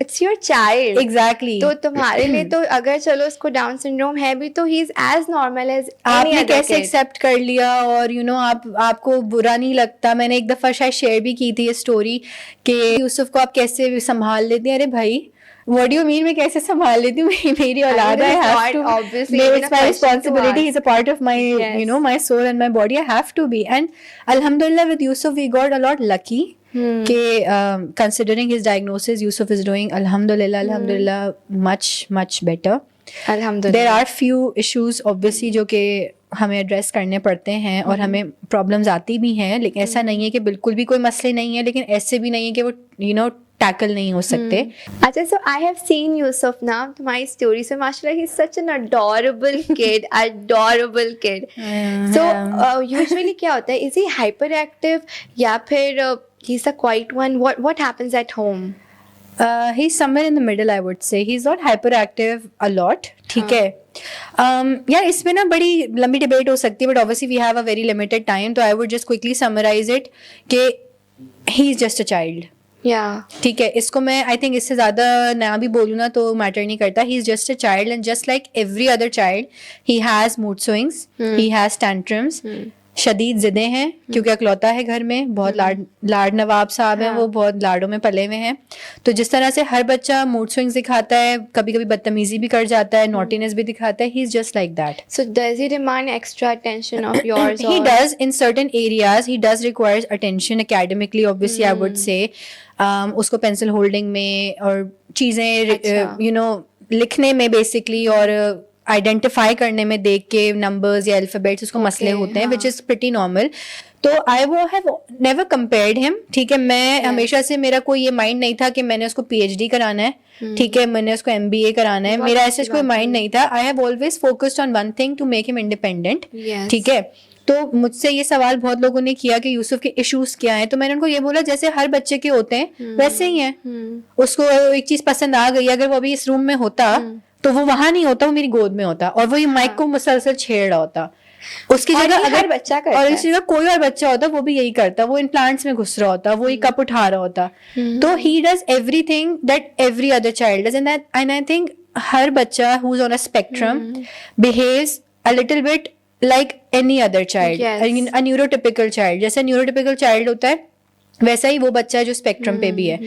it's your child. Exactly. तो तुम्हारे लिए तो अगर चलो उसको डाउन सिंड्रोम है भी तो he is as normal as any आपने other कैसे kid. एक्सेप्ट कर लिया, और आपको बुरा नहीं लगता? मैंने एक दफा शायद शेयर भी की थी ये स्टोरी कि यूसुफ को आप कैसे संभाल लेती हैं। अरे भाई, what do you mean मैं कैसे संभाल लेती हूँ? मेरी औलाद है, I have to, it's my responsibility, he's a part of my, my soul and my body, I have to be. And alhamdulillah with Yusuf we got a lot lucky कि considering his diagnosis, Yusuf is doing alhamdulillah much better. Alhamdulillah. There are few issues obviously जो कि हमें address करने पड़ते हैं और हमें problems आती भी हैं, लेकिन ऐसा नहीं है कि बिल्कुल भी कोई मसले नहीं है, लेकिन ऐसे भी नहीं है कि वो टैकल नहीं हो सकते। अच्छा, so I have seen Yusuf now, तुम्हारी स्टोरी से माशाल्लाह he's such an adorable kid. So usually क्या होता है, is he hyperactive या फिर he's a quiet one? What happens at home? He's somewhere in the middle, I would say. He's not hyperactive a lot. ठीक है, यार इसमें ना बड़ी लंबी डिबेट हो सकती है, but obviously we have a very limited time, तो I would just quickly summarize it कि he's just a child. ठीक है, इसको मैं आई थिंक इससे ज्यादा ना भी बोलूँ ना तो मैटर नहीं करता। He is just a child and just like every other child he has mood swings, he has tantrums, शदीद जिदे हैं क्योंकि अकलौता है घर में, बहुत लाड नवाब साहब हैं, वो बहुत लाडों में पले हुए हैं। तो जिस तरह से हर बच्चा मूड स्विंग्स दिखाता है, कभी कभी बदतमीजी भी कर जाता है, नॉटीनेस भी दिखाता है, he is just like that. So does he demand extra attention of yours? He does in certain areas. He does requires attention academically, obviously. I would say उसको पेंसिल होल्डिंग में और चीजें यू नो लिखने में basically और identify करने में देख के नंबर्स या अल्फाबेट्स उसको मसले होते हैं, विच इज प्रिटी नॉर्मल. तो आई वो हैव नेवर कंपेयर्ड हिम. ठीक है, मैं हमेशा से मेरा कोई ये माइंड नहीं था कि मैंने उसको PhD कराना है. ठीक है, मैंने उसको MBA कराना है, मेरा ऐसा कोई माइंड नहीं था. I have always focused on one thing, to make him independent. ठीक है, तो मुझसे ये सवाल बहुत लोगों ने किया कि यूसुफ के इश्यूज क्या हैं, तो मैंने उनको ये बोला जैसे हर बच्चे के होते हैं वैसे ही हैं. उसको एक चीज पसंद आ गई, अगर वो अभी इस रूम में होता तो वो वहां नहीं होता, वो मेरी गोद में होता और वो ये माइक को मुसलसल छेड़ रहा होता. उसकी जगह अगर बच्चा करता और इस जगह कोई और बच्चा होता वो भी यही करता, वो इन प्लांट्स में घुस रहा होता, वो ये कप उठा रहा होता. तो he does everything that every other child does, and I think हर बच्चा who is on a spectrum behaves a little bit like any other child. A neurotypical child, जैसे neurotypical child होता है वैसा ही वो बच्चा है जो स्पेक्ट्रम पे भी है.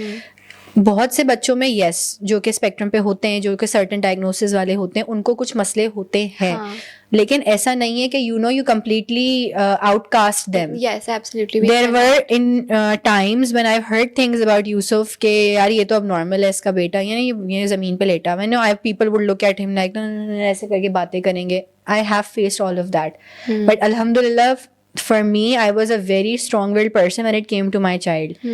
बहुत से बच्चों में यस जो कि स्पेक्ट्रम पे होते हैं, जो कि सर्टेन डायग्नोसिस वाले होते हैं, उनको कुछ मसले होते हैं. लेकिन ऐसा नहीं है कि you completely outcast them. Yes, absolutely. There were in times when I've heard things about Yusuf के यार ये तो अब नॉर्मल है इसका बेटा, ये जमीन पे लेटा हुआ है. People would look at him like ऐसे करके बातें करेंगे. I have faced all of that. But Alhamdulillah, for me, I was a very strong-willed person when it came to my child.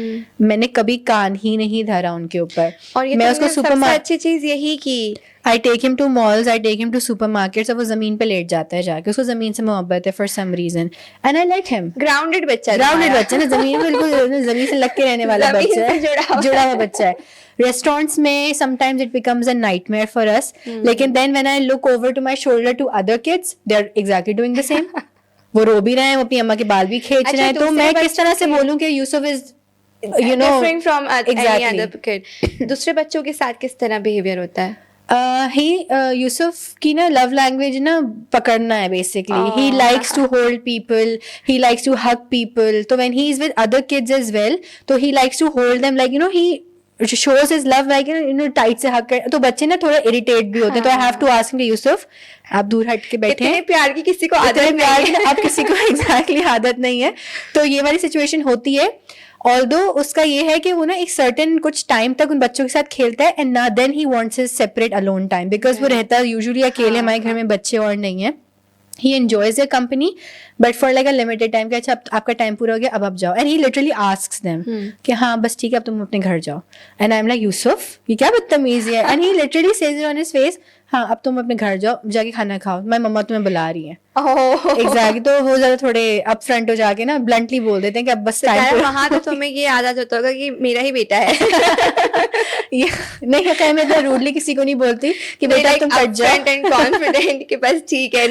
मैंने कभी कान ही नहीं धरा उनके ऊपर. और ये मैं उसको सबसे अच्छी चीज यही की I take him to malls, I take him to supermarkets, और वो जमीन पे लेट जाता है जाके, उसको जमीन से मोहब्बत है for some reason, and I let him. Grounded बच्चा ना, जमीन बिल्कुल जमीन से लग के रहने वाला बच्चा है, जुड़ा हुआ बच्चा है. Restaurants में sometimes it becomes a nightmare for us. लेकिन then when I look over to my shoulder to other kids, they're exactly doing the same. वो रो भी रहे हैं, वो अपनी अम्मा के बाल भी खींच रहे हैं. तो मैं किस तरह से बोलूं कि Yusuf is different from any other kid. दूसरे बच्चों के साथ किस तरह बिहेवियर होता है? यूसुफ की ना लव लैंग्वेज ना पकड़ना है basically. He likes to hold people, he likes to hug people. तो when he is with other kids as well, तो he likes to hold them like he shows his love like tight से hug कर. तो बच्चे ना थोड़ा irritate भी होते हैं. तो I have to ask him, Yusuf आप दूर हट के बैठे हैं, प्यार की किसी को आदत नहीं है. आप किसी को एग्जैक्टली आदत नहीं है. तो ये वाली सिचुएशन होती है. ऑल्दो उसका ये है कि वो ना एक सर्टेन कुछ टाइम तक उन बच्चों के साथ खेलता है, and then he wants his separate alone time, because वो रहता है यूजुअली अकेले. हमारे घर में बच्चे और नहीं है. He enjoys their company, but for like a limited time. कि अच्छा आपका टाइम पूरा हो गया, अब आप जाओ. And he literally asks them कि हाँ बस ठीक है अब तुम अपने घर जाओ. And I'm like, यूसुफ ये क्या बदतमीजी है. And he literally says it on his face, हाँ अब तुम अपने घर जाओ, जाके खाना खाओ, मैं मम्मा तुम्हें बुला रही है. एग्जैक्टली. तो वो ज्यादा थोड़े अप फ्रंट हो जाके ना ब्लंटली बोल देते हैं कि अब बस टाइम. वहां तो तुम्हें ये आदत होता होगा कि मेरा ही बेटा है. नहीं होता, मैं इतना रूडली किसी को नहीं बोलती कि बेटा तुम कट जाओ. एंड कॉन्फिडेंट कि बस ठीक है.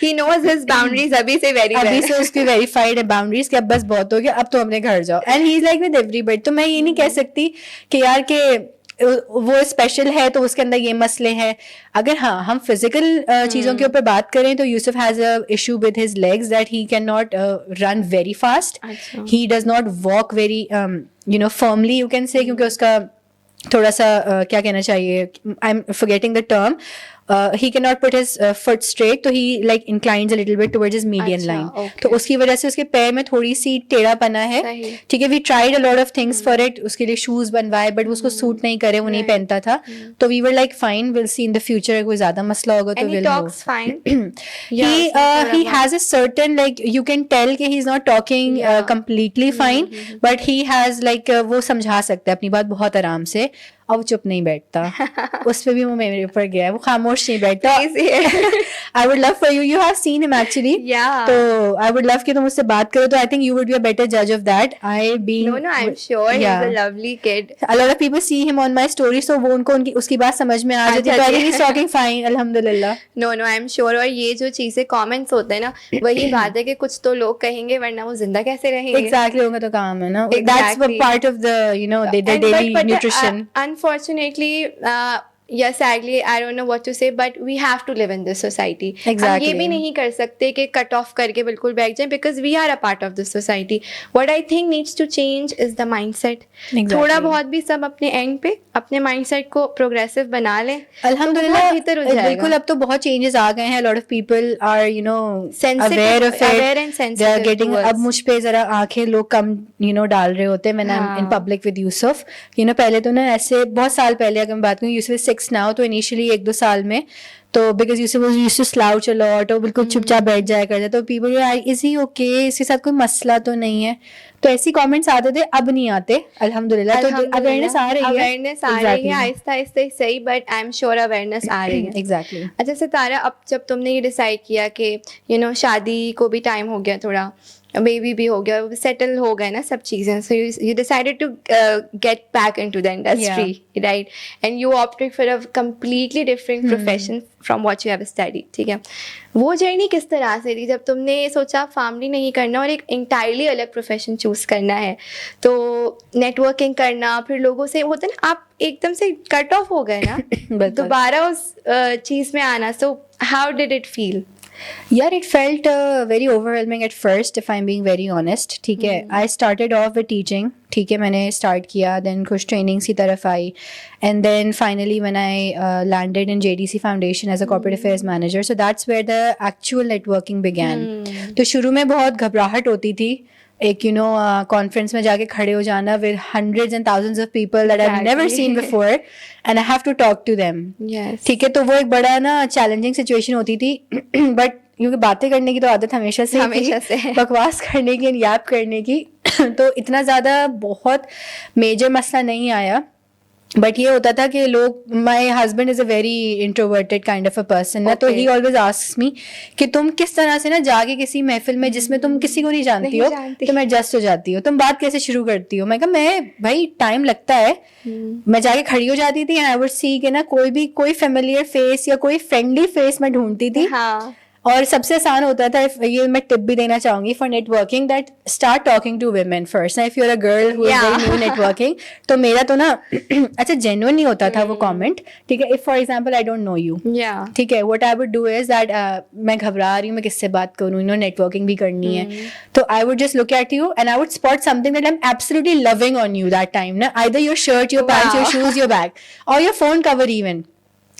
ही नोज हिज बाउंड्रीज अभी से अभी से उसकी वेरीफाइड है बाउंड्रीज कि अब बस बहुत हो गया, अब तो अपने घर जाओ. And he is like with everybody. तो मैं ये नहीं कह सकती कि यार के वो स्पेशल है तो उसके अंदर ये मसले हैं. अगर हाँ हम फिजिकल चीजों के ऊपर बात करें तो Yusuf has a issue with his legs that he can not run very fast. He does not walk very firmly you can say, क्योंकि उसका थोड़ा सा क्या कहना चाहिए, I am forgetting the term. He cannot put his foot straight, तो he like inclines a little bit towards his median line. तो उसकी वजह से उसके पैर में थोड़ी सी टेढ़ापना है. ठीक है, we tried a lot of things for it. उसके लिए शूज बनवाए, बट उसको सूट नहीं करे, वो नहीं पहनता था. तो we were like fine, we'll see in the future. कोई ज्यादा मसला होगा तो we'll talks fine. He has a certain like you can tell कि he's not talking completely fine, but he has like वो समझा सकता है अपनी बात बहुत आराम से. अब चुप नहीं बैठता. उस पे भी वो मेरे ऊपर गया है, वो खामोश नहीं बैठता. I would love for you have seen him actually. तो आई वुड लव कि तुम उससे बात करो. तो I think you would be a better जज of that. I being no I am sure he is a lovely kid. A lot of people see him on my story, so वो उनको उसकी बात समझ में आ जाती है. तो ही इज टॉकिंग फाइन अल्हम्दुलिल्लाह. No I am sure. और ये जो चीजें कमेंट्स होते हैं ना, वही बात है कि कुछ तो लोग कहेंगे वरना वो जिंदा कैसे रहेंगे. एग्जैक्टली, उनका तो काम है ना. That's part of the the daily nutrition. Unfortunately, yes, sadly, I don't know what to say, but we have to live in this society. Exactly. हम ये भी नहीं कर सकते कि cut off करके बिल्कुल बैठ जाएं, because we are a part of this society. What I think needs to change is the mindset. Exactly. थोड़ा बहुत भी सब अपने end पे अपने mindset को progressive बना लें, अल्हम्दुलिल्लाह, तो बेहतर हो जाएगा. बिल्कुल अब तो बहुत चेंजेस आ गए हैं. A lot of people are Sensitive, aware of it. aware and sensitive They are getting, towards. अब मुझ पे जरा आंखें लोग कम डाल रहे होते हैं when I'm in public with Yusuf. पहले तो ना ऐसे बहुत साल पहले अगर मैं बात करूँ, Yusuf is 6 now, तो इनिशियली 1-2 साल में तो because Yusuf was used to slouch a lot और बिल्कुल चुपचाप बैठ जाया करता, तो people were like, is he okay, इसके साथ कोई मसला तो नहीं है. तो ऐसी कमेंट्स आते थे, अब नहीं आते अल्हम्दुलिल्लाह. तो अवेयरनेस आ रही है, अवेयरनेस आ रही है आहिस्ता आहिस्ता सही, but I am sure awareness आ रही है. एग्जैक्टली. अच्छा सितारा, अब जब तुमने ये डिसाइड किया कि शादी को भी टाइम हो गया, थोड़ा बेबी भी हो गया, सेटल हो गए ना सब चीज़ें, so you decided to get back into the industry, right, and you opted for a completely different profession from what you have studied. ठीक है, वो जर्नी किस तरह से थी जब तुमने सोचा फैमिली नहीं करना और एक इंटायरली अलग प्रोफेशन चूज करना है? तो नेटवर्किंग करना, फिर लोगों से होता है ना, आप एकदम से कट ऑफ हो गए ना दोबारा उस चीज़ में आना. So how did it feel? यार, it felt very overwhelming at first, if I'm being very honest. ठीक है, I started off with teaching. ठीक है, मैंने start किया, then कुछ trainings की तरफ आई, and then finally when I landed in JDC Foundation as a corporate affairs manager, so that's where the actual networking began. तो शुरू में बहुत घबराहट होती थी, एक कॉन्फ्रेंस में जाके खड़े हो जाना with hundreds and thousands of people that I've never seen before and I have to talk to them. Yes. ठीक है, तो वो एक बड़ा ना चैलेंजिंग सिचुएशन होती थी, बट क्योंकि बातें करने की तो आदत हमेशा से है, बकवास करने की, याद करने की, तो इतना ज़्यादा बहुत मेजर मसला नहीं आया. बट ये होता था कि लोग, my husband is a very introverted kind of a person ना, तो ही ऑलवेज आस्क्स मी कि तुम किस तरह से ना जाके किसी महफिल में जिसमें तुम किसी को नहीं जानती हो, तुम एडजस्ट हो जाती हो, तुम बात कैसे शुरू करती हो? मैं कहा, मैं भाई टाइम लगता है. मैं जाके खड़ी हो जाती थी, आई वुड सी कि ना कोई फेमिलियर फेस या कोई फ्रेंडली फेस मैं ढूंढती थी. और सबसे आसान होता था, ये मैं टिप भी देना चाहूंगी for networking, that start talking to women first. If you are a girl who is very new networking, तो मेरा तो ना अच्छा जेन्युइन नहीं होता था वो कमेंट. ठीक है, if for example I don't know you, ठीक है, what I would do is that मैं घबरा रही हूँ, मैं किससे बात करूँ, नेटवर्किंग भी करनी है, तो I would just look at you and I would spot something that I am absolutely loving on you that time ना, either your shirt, your pants, your shoes, your bag, और your phone cover even.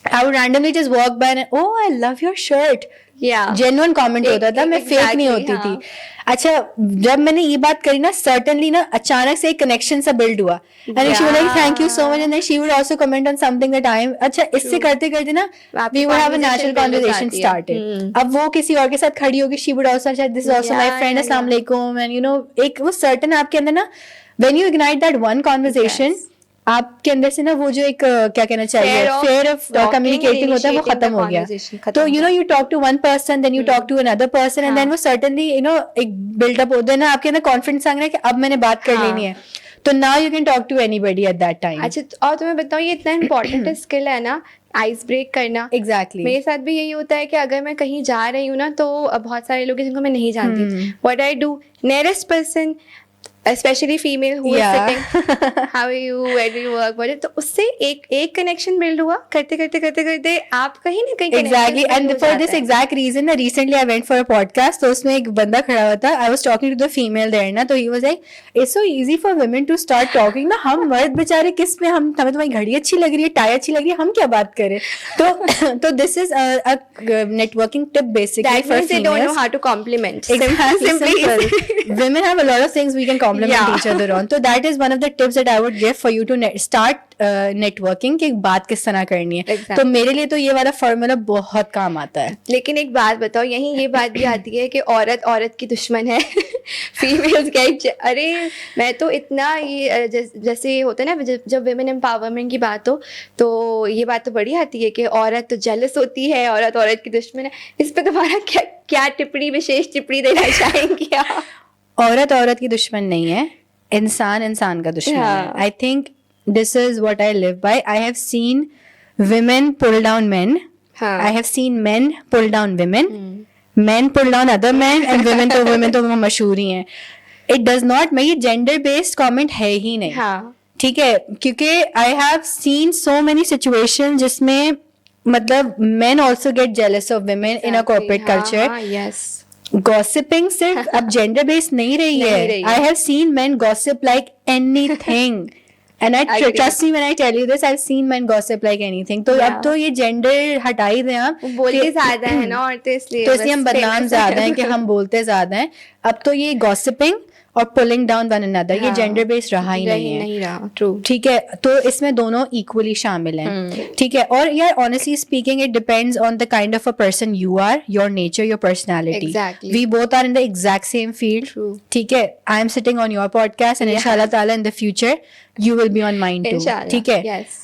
I would randomly just walk by and, oh, I love your shirt. Genuine comment होता था, मैं fake नहीं होती थी. अच्छा, जब मैंने ये बात करी ना, सर्टनली ना अचानक से एक कनेक्शन सा बिल्ड हुआ, and she was like thank you so much, and then she would also comment on something that I am. अच्छा, इससे करते करते ना we would have a natural conversation started. अब वो किसी और के साथ खड़ी होगी, शी वुड आल्सो अच्छा, this is also my friend, अस्सलाम वालेकुम, एंड एक वो सर्टन आपके अंदर ना, when you ignite that one conversation, आपके अंदर से ना वो जो एक क्या कहना चाहिए, फेयर ऑफ कम्युनिकेटिंग होता है, वो खत्म हो गया. तो you talk to one person, then you talk to another person, and then वो सर्टेनली एक बिल्डअप होता है ना आपके अंदर, कॉन्फिडेंस आ रहा है कि अब मैंने बात कर लेनी है, तो now you can talk to anybody at that time. अच्छा, और तुम्हें बताऊं, ये इतना इंपॉर्टेंट स्किल है ना, आइस ब्रेक करना. एग्जैक्टली. मेरे साथ भी यही होता है कि अगर मैं कहीं जा रही हूँ ना, तो बहुत सारे लोग जिनको मैं नहीं जानती, what I do, nearest person, especially female who is sitting, how are you, where do you work, what, तो उससे एक कनेक्शन बिल्ड हुआ, करते करते आप कहीं ना कहीं exactly. And for this exact reason ना, recently I went for a podcast, तो उसमें एक बंदा खड़ा हुआ था, I was talking to the female there ना, तो he was like, it's so easy for women to start talking ना, हम मर्द बेचारे किस में, हमें तुम्हारी घड़ी अच्छी लग रही है, टाई अच्छी लग रही है, हम क्या बात करें. तो this is a networking tip basically. That means they don't know how to compliment. Simply. Women have a lot of things we can compliment each other on. So that is one of the tips that I would give for you to start networking, कि बात किस तरह करनी है. तो मेरे लिए तो ये वाला फॉर्मूला बहुत काम आता है. लेकिन एक बात बताओ, यहीं ये बात भी आती है कि औरत की दुश्मन है. फीमेल्स के, अरे मैं तो इतना ये जैसे होता है ना, जब विमेन एम्पावरमेंट की बात हो, तो ये बात तो बड़ी आती है कि औरत तो जेलस होती है, औरत की दुश्मन है. इस पे तुम्हारा क्या टिप्पणी, विशेष टिप्पणी देना चाहेंगे आप? औरत की दुश्मन नहीं है, इंसान का दुश्मन है. I think this is what I live by. I have seen women pull down men. I have seen men pull down women. Men pull down other men, and women तो मशहूर ही हैं. It does not, मैं ये gender based comment है ही नहीं. ठीक है, क्योंकि I have seen so many situation जिसमें मतलब men also get jealous of women in a corporate culture. Yes Gossiping सिर्फ अब जेंडर बेस्ड नहीं रही है. I have seen men gossip like anything. And I trust me when I tell you this, I've seen men gossip like anything. तो अब तो ये gender हटा ही दें आप. बोलते ज्यादा है ना और तो इसलिए हम बदनाम ज्यादा हैं कि हम बोलते ज्यादा हैं. अब तो ये gossiping और पुलिंग डाउन वन अनदर ये जेंडर बेस्ड रहा ही नहीं है. ट्रू. ठीक है, तो इसमें दोनों इक्वली शामिल हैं. ठीक है, और यार honestly speaking it depends on the kind of a person you are, your nature, your personality. Exactly. We both are in the exact same field. ठीक है, I am sitting on your podcast and इंशाल्लाह ताला in the future you will be on mine too. ठीक है. Yes.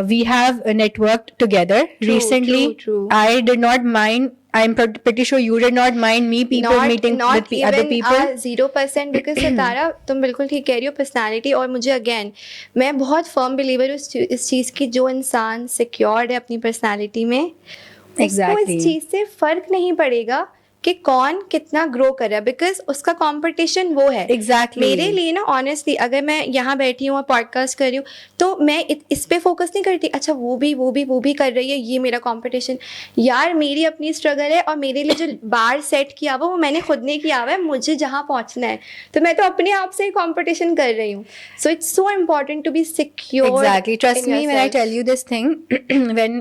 We have networked together recently. True. I did not mind. I'm pretty sure you did not mind me meeting with other people. 0% because सितारा तुम बिल्कुल ठीक कह रही हो. Personality और मुझे अगेन मैं बहुत फर्म बिलीवर हूँ इस चीज़ की, जो इंसान सिक्योर्ड है अपनी पर्सनालिटी में उसको इस चीज़ से फर्क नहीं पड़ेगा कि कौन कितना ग्रो कर रहा है, बिकॉज उसका कंपटीशन वो है. Exactly. मेरे लिए ना ऑनेस्टली अगर मैं यहाँ बैठी हूँ और पॉडकास्ट कर रही हूँ तो मैं इस पे फोकस नहीं करती. अच्छा वो भी कर रही है, ये मेरा कंपटीशन. यार मेरी अपनी स्ट्रगल है और मेरे लिए जो बार सेट किया हुआ वो मैंने खुद ने किया हुआ है. मुझे जहाँ पहुँचना है तो मैं तो अपने आप से कंपटीशन कर रही हूँ. So it's so important to be secure. Exactly. Trust me when I tell you this thing. when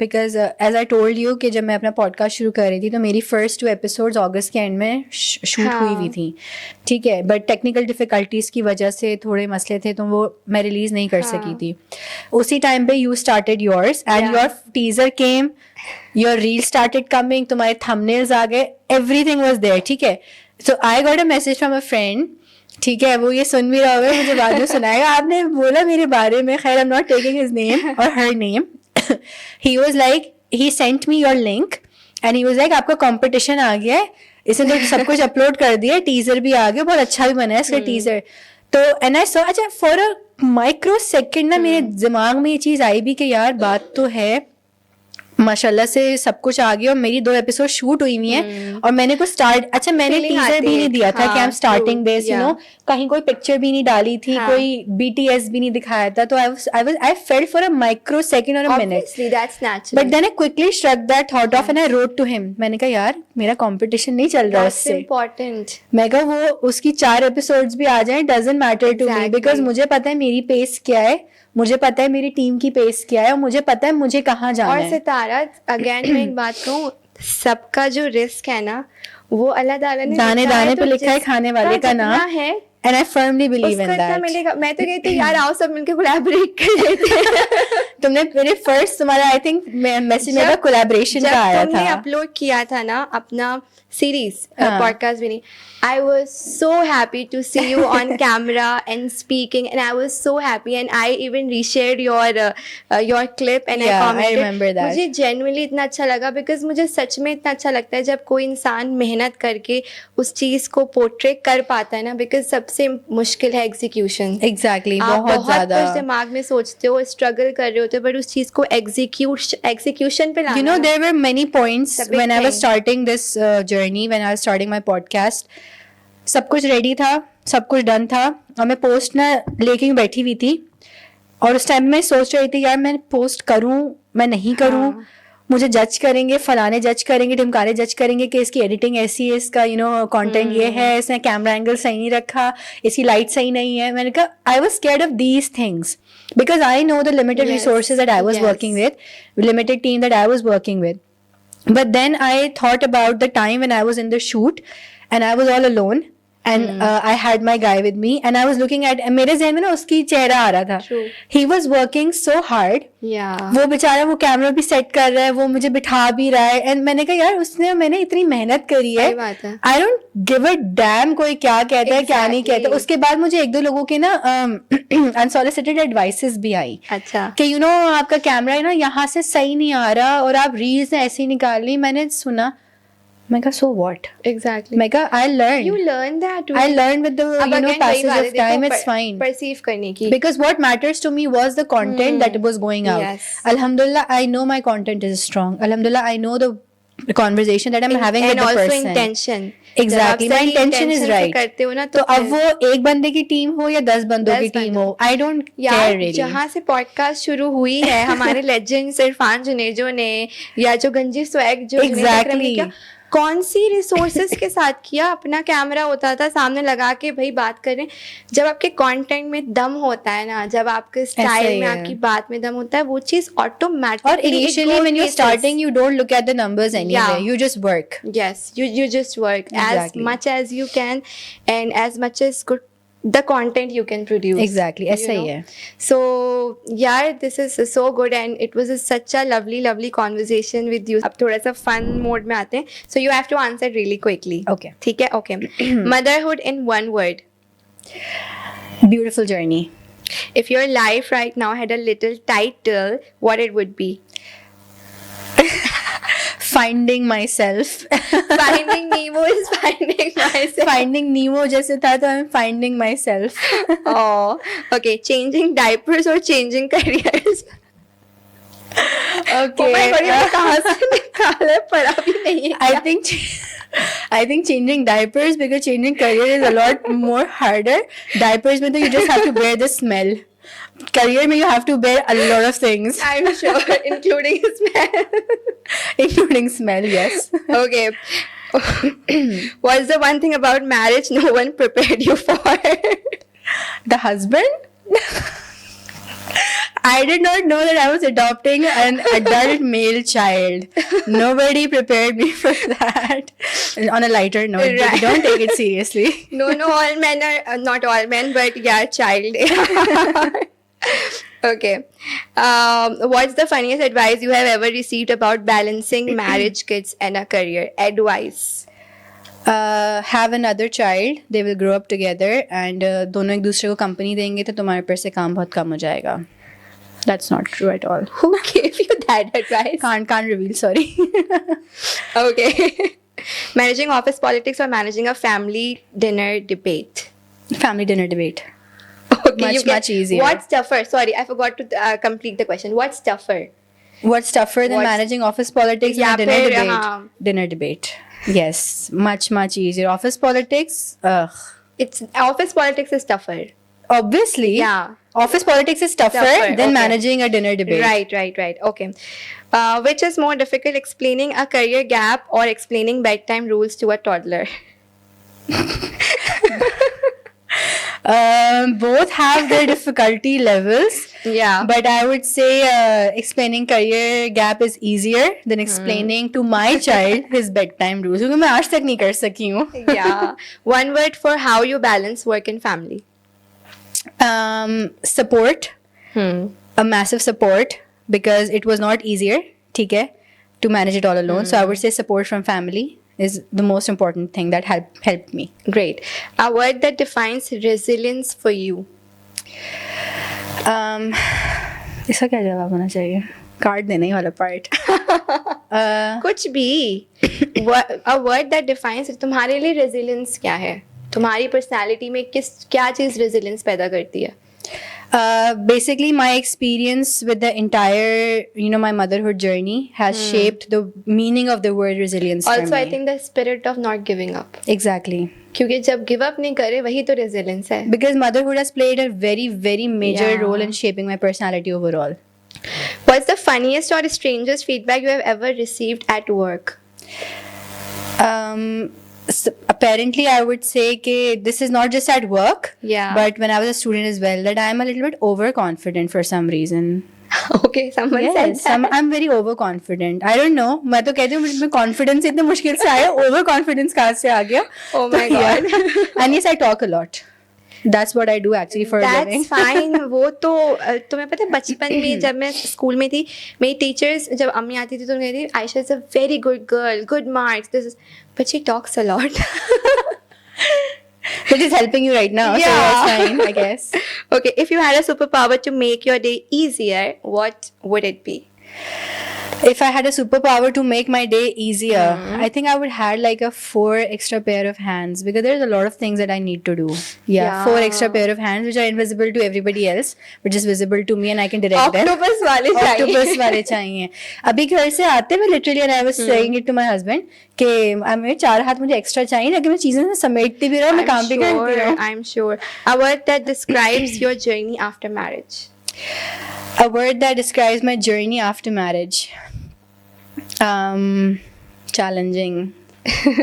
because as I told you कि जब मैं अपना पॉडकास्ट शुरू कर रही थी तो मेरी फर्स्ट 2 एपिसोड्स अगस्त के एंड में शूट हुई हुई थी. ठीक है, बट टेक्निकल डिफिकल्टीज की वजह से थोड़े मसले थे तो वो मैं रिलीज नहीं कर सकी थी. उसी टाइम पे you started yours and your teaser came, your reel started coming, तुम्हारे थंबनेल्स आ गए, एवरीथिंग वाज देयर. ठीक है, so I got a message from a friend. ठीक है, वो ये सुन भी रहा होगा, मुझे बाद में सुनाएगा. आपने बोला मेरे बारे में, खैर I am not taking his name और her name. He was like, he sent me your link and he was like आपका कंपटीशन आ गया है, इसने तो सब कुछ अपलोड कर दिया, टीजर भी आ गया, बहुत अच्छा भी बना है इसका टीजर. तो एंड आई सो, अच्छा फॉर अ माइक्रो सेकंड ना मेरे दिमाग में ये चीज आई भी कि यार बात तो है, माशाल्लाह से सब कुछ आ गया और मेरी 2 एपिसोड शूट हुई हुई हैं और मैंने कुछ स्टार्ट, अच्छा मैंने टीजर भी नहीं दिया था कि I am starting this, you no, कहीं कोई पिक्चर भी नहीं डाली थी, कोई BTS भी नहीं दिखाया था. तो I felt for a micro second और a minute, but then I quickly struck that thought off and I wrote to him. मैंने कहा यार मेरा कंपटीशन नहीं चल रहा उससे. मैं कहा वो उसकी 4 एपिसोड्स भी आ जाए, doesn't matter to me, because मुझे पता है मेरी पेस क्या है, मुझे पता है मेरी टीम की पेस क्या है और मुझे पता है मुझे कहाँ जाना है. और सितारा अगेन मैं एक बात कहूँ, सबका जो रिस्क है ना वो अल्लाह ताला ने दाने दाने पे लिखा है खाने वाले का नाम है. And I firmly believe in that. मिलेगा. मैं तो कहती हूँ यार आओ सब मिलके कोलैबोरेट कर लेते हैं. तुमने मेरे फर्स्ट तुम्हारा आई थिंक मैसेज में कोलैबोरेशन का आया था. तुमने अपलोड किया था ना अपना सीरीज पॉडकास्ट भी नहीं. I was so happy to see you on camera and speaking, and I was so happy, and I even reshared your clip and Yeah, I commented. I remember that. मुझे genuinely इतना अच्छा लगा because मुझे सच में इतना अच्छा लगता है जब कोई इंसान मेहनत करके उस चीज को पोर्ट्रे कर पाता है ना, because सबसे मुश्किल है एग्जीक्यूशन. Exactly, आप बहुत ज्यादा कुछ दिमाग में सोचते हो, स्ट्रगल कर रहे होते हो, बट उस चीज को एग्जीक्यूशन पे लाना. You know, there were many points when I was starting this journey, when I was starting my podcast. सब कुछ रेडी था, सब कुछ डन था और मैं पोस्ट ना लेके बैठी हुई थी और उस टाइम में सोच रही थी यार मैं पोस्ट करूं, मैं नहीं करूं, मुझे जज करेंगे, फलाने जज करेंगे, टिमकारे जज करेंगे कि इसकी एडिटिंग ऐसी है, इसका यू नो कंटेंट ये है, इसने कैमरा एंगल सही नहीं रखा, इसकी लाइट सही नहीं है. मैंने कहा I was scared of these things because I know the limited resources that I was working with, limited team that I was working with. But then I thought about the time when I was in the shoot and I was all alone. And I had my guy with me and I was looking at, मेरे ज़हन में ना उसकी चेहरा आ रहा था. He was working so hard. वो बेचारा वो कैमरा भी सेट कर रहा है, वो मुझे बिठा भी रहा है, एंड मैंने कहा यार उसने मैंने इतनी मेहनत करी है. I don't give a damn कोई क्या कहता है क्या नहीं कहता. उसके बाद मुझे 1-2 लोगों के ना अनसॉलिसिटेड एडवाइसेस भी आई. अच्छा कि यू नो आपका कैमरा है ना यहाँ से सही नहीं आ रहा और आप रील्स ऐसे ही निकाल ली. मैंने सुना, मैं कहा so what? Exactly. मैं कहा I learned. You learn that. I learned with the you know passage of time. It's fine. Perceive करने की. Because what matters to me was the content that was going out. Yes. Alhamdulillah, I know my content is strong. Alhamdulillah, I know the conversation that I'm having and with the also person. intention. Exactly, जब आप my सही intention is intention से right. करते हो ना तो तो अब वो एक बंदे की टीम हो या 10 बंदों की 10 टीम हो, बंदों। I don't care यार really. जहाँ से पॉडकास्ट शुरू हुई है हमारे लेजेंड्स इरफान जुनेजो ने या जो गंजी स्वैग जो जुनैद अकरम ने Exactly. किया, कौन सी रिसोर्सेस के साथ किया? अपना कैमरा होता था सामने लगा के भाई बात करें। जब आपके कंटेंट में दम होता है ना, जब आपके ऐसा स्टाइल ही में है। आपकी बात में दम होता है, वो चीज ऑटोमेटिकली और initially when you're starting, you don't look at the numbers anyway. Yeah. You just work. Yes, you just work Exactly. as much as you can and as much as good the content you can produce. Exactly. ऐसा you he know? है. So yeah, this is so good and it was such a lovely conversation with you. अब थोड़ा सा fun mode में आते हैं. So you have to answer really quickly. Okay. ठीक है? Okay. Motherhood in one word. Beautiful journey. If your life right now had a little title, what it would be? Finding myself. Finding Nemo is finding myself. Finding Nemo जैसे था तो I'm finding myself. Oh, okay. Changing diapers or changing careers? Okay. Oh my God, ये कहाँ से निकाला है? पढ़ा भी नहीं है I think changing diapers because changing career is a lot more harder. Diapers में तो you just have to bear the smell. Career में you have to bear a lot of things. I'm sure, including smell. Including smell, yes. Okay. What's the one thing about marriage no one prepared you for? The husband? I did not know that I was adopting an adult male child. Nobody prepared me for that. On a lighter note, Right. don't take it seriously. No, all men are not all men, but yeah, child. Okay. What's the funniest advice you have ever received about balancing marriage, kids, and a career? Advice. Have another child. They will grow up together and दोनों एक दूसरे को company देंगे तो तुम्हारे पर से काम बहुत कम हो जाएगा. That's not true at all. Who gave you that advice? Can't reveal. Sorry. Okay. Managing office politics or managing a family dinner debate? Family dinner debate. Okay, Much easier. What's tougher? Sorry, I forgot to complete the question. What's tougher? What's tougher than What's- managing office politics Yeah, and a dinner फिर, debate? हाँ. Dinner debate. Yes, much easier. Office politics, It's office politics is tougher. obviously. Yeah. Office politics is tougher Tougher, than okay. managing a dinner debate. Right. Okay. Which is more difficult, explaining a career gap or explaining bedtime rules to a toddler? Both have their difficulty levels. Yeah. But I would say explaining career gap is easier than explaining to my child his bedtime rules. क्योंकि मैं आज तक नहीं कर सकी हूँ. Yeah. One word for how you balance work and family. Support. A massive support because it was not easier, ठीक है, to manage it all alone. So I would say support from family is the most important thing that helped me. Great. A word that defines resilience for you. इसका क्या जवाब होना चाहिए? Card देने ही वाला part. कुछ भी. A word that defines तुम्हारे लिए resilience क्या है? तुम्हारी personality में क्या चीज resilience पैदा करती है? Basically, my experience with the entire, my motherhood journey has shaped the meaning of the word resilience for Also, me. I think the spirit of not giving up. Exactly. क्योंकि जब give up नहीं करे वही तो resilience है. Because motherhood has played a very major Yeah. role in shaping my personality overall. What's the funniest or strangest feedback you have ever received at work? Apparently, I would say that this is not just at work, Yeah. but when I was a student as well, that I'm a little bit overconfident for some reason. Okay, someone said that. I'm very overconfident. I don't know. मैं तो कहती हूँ मुझे confidence इतने मुश्किल से आया, overconfidence कहाँ से आ गया? Oh my God. And yes, I talk a lot. That's what I do actually for a living. That's fine. वो तो तुम्हें पता है बचपन में जब मैं स्कूल में थी मेरी टीचर्स जब अम्मी आती थी तो कहती थी Ayesha is a very good girl good marks this is but she talks a lot. Which is helping you right now. So that's fine, I guess. Okay, if you had a superpower to make your day easier, what would it be? If I had a superpower to make my day easier, I think I would had like a 4 extra pair of hands, because there's a lot of things that I need to do. Yeah, 4 extra pair of hands which are invisible to everybody else, but just visible to me, and I can direct them. Octopus वाले Octopus चाहिए वाले चाहिए. अभी घर से आते हुए literally, and I was saying it to my husband कि मेरे 4 हाथ मुझे एक्स्ट्रा चाहिए, ताकि मैं चीजें समेटती भी रहूं, मैं काम भी करती रहूं. I'm sure. A word that describes your journey after marriage. A word that describes my journey after marriage. Challenging.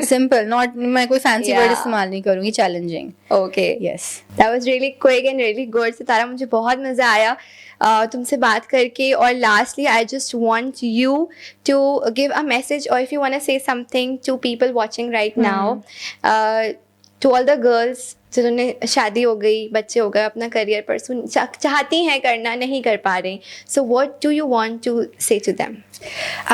Simple. Not, मैं कोई fancy word Yeah. इस्तेमाल नहीं करूँगी. Challenging. Okay. Yes. That was really quick and really good. सितारा, मुझे बहुत मज़ा आया तुमसे बात करके. और lastly, I just want you to give a message, or if you want to say something to people watching right now, to all the girls जिन्होंने शादी हो गई, बच्चे हो गए, अपना करियर परसू चाहती हैं करना, नहीं कर पा रही. So what do you want to say to them?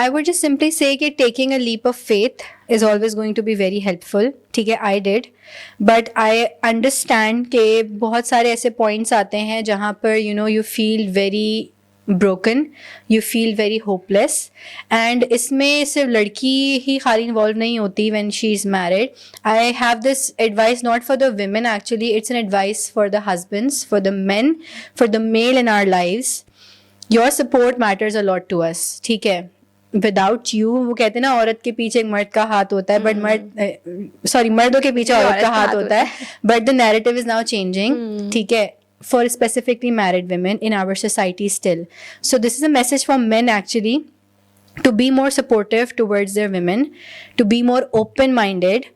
I would just simply say that taking a leap of faith is always going to be very helpful. ठीक है, I did, but I understand कि बहुत सारे ऐसे points आते हैं जहाँ पर you feel very broken, you feel very hopeless, and इसमें सिर्फ लड़की ही खाली involved नहीं होती when she is married. I have this advice not for the women, actually it's an advice for the husbands, for the men, for the male in our lives. Your support matters a lot to us. ठीक है, without you, वो कहते हैं ना, औरत के पीछे एक मर्द का हाथ होता है, बट मर्दों के पीछे औरत का हाथ होता है, but the narrative is now changing. ठीक है, for specifically married women in our society still. So this is a message for men actually, to be more supportive towards their women, to be more open-minded.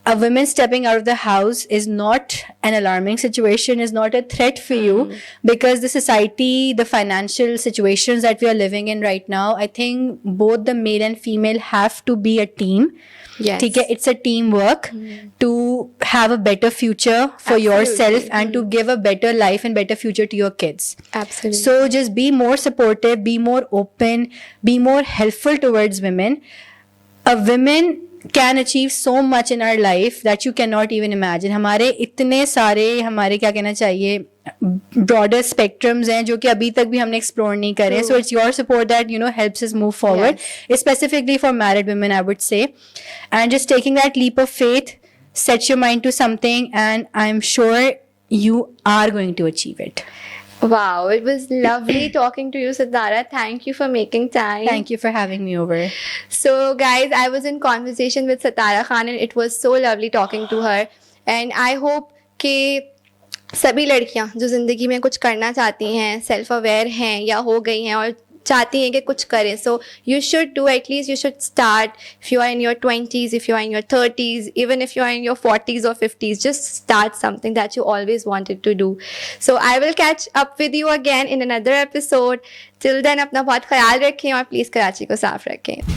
A woman stepping out of the house is not an alarming situation, is not a threat for you, because the society, the financial situations that we are living in right now, I think both the male and female have to be a team. Yes. ठीक है, it's a teamwork to have a better future for yourself and to give a better life and better future to your kids. Absolutely. So just be more supportive, be more open, be more helpful towards women. A woman can achieve so much in our life that you cannot even imagine. हमारे इतने सारे, हमारे क्या कहना चाहिए, broader spectrums हैं जो कि अभी तक भी हमने explore नहीं करे. So it's your support that helps us move forward. Specifically for married women, I would say, and just taking that leap of faith, set your mind to something, and I'm sure you are going to achieve it. Wow, it was lovely talking to you, Sitara. Thank you for making time. Thank you for having me over. So guys, I was in conversation with Sitara Khan and it was so lovely talking to her. And I hope कि सभी लड़कियां जो ज़िंदगी में कुछ करना चाहती हैं, सेल्फ अवेयर हैं या हो गई हैं और चाहती हैं कि कुछ करें, so you should do, at least you should start. If you are in your 20s, if you are in your 30s, even if you are in your 40s or 50s, just start something that you always wanted to do. So I will catch up with you again in another episode. Till then अपना बहुत ख्याल रखें और please Karachi को साफ रखें.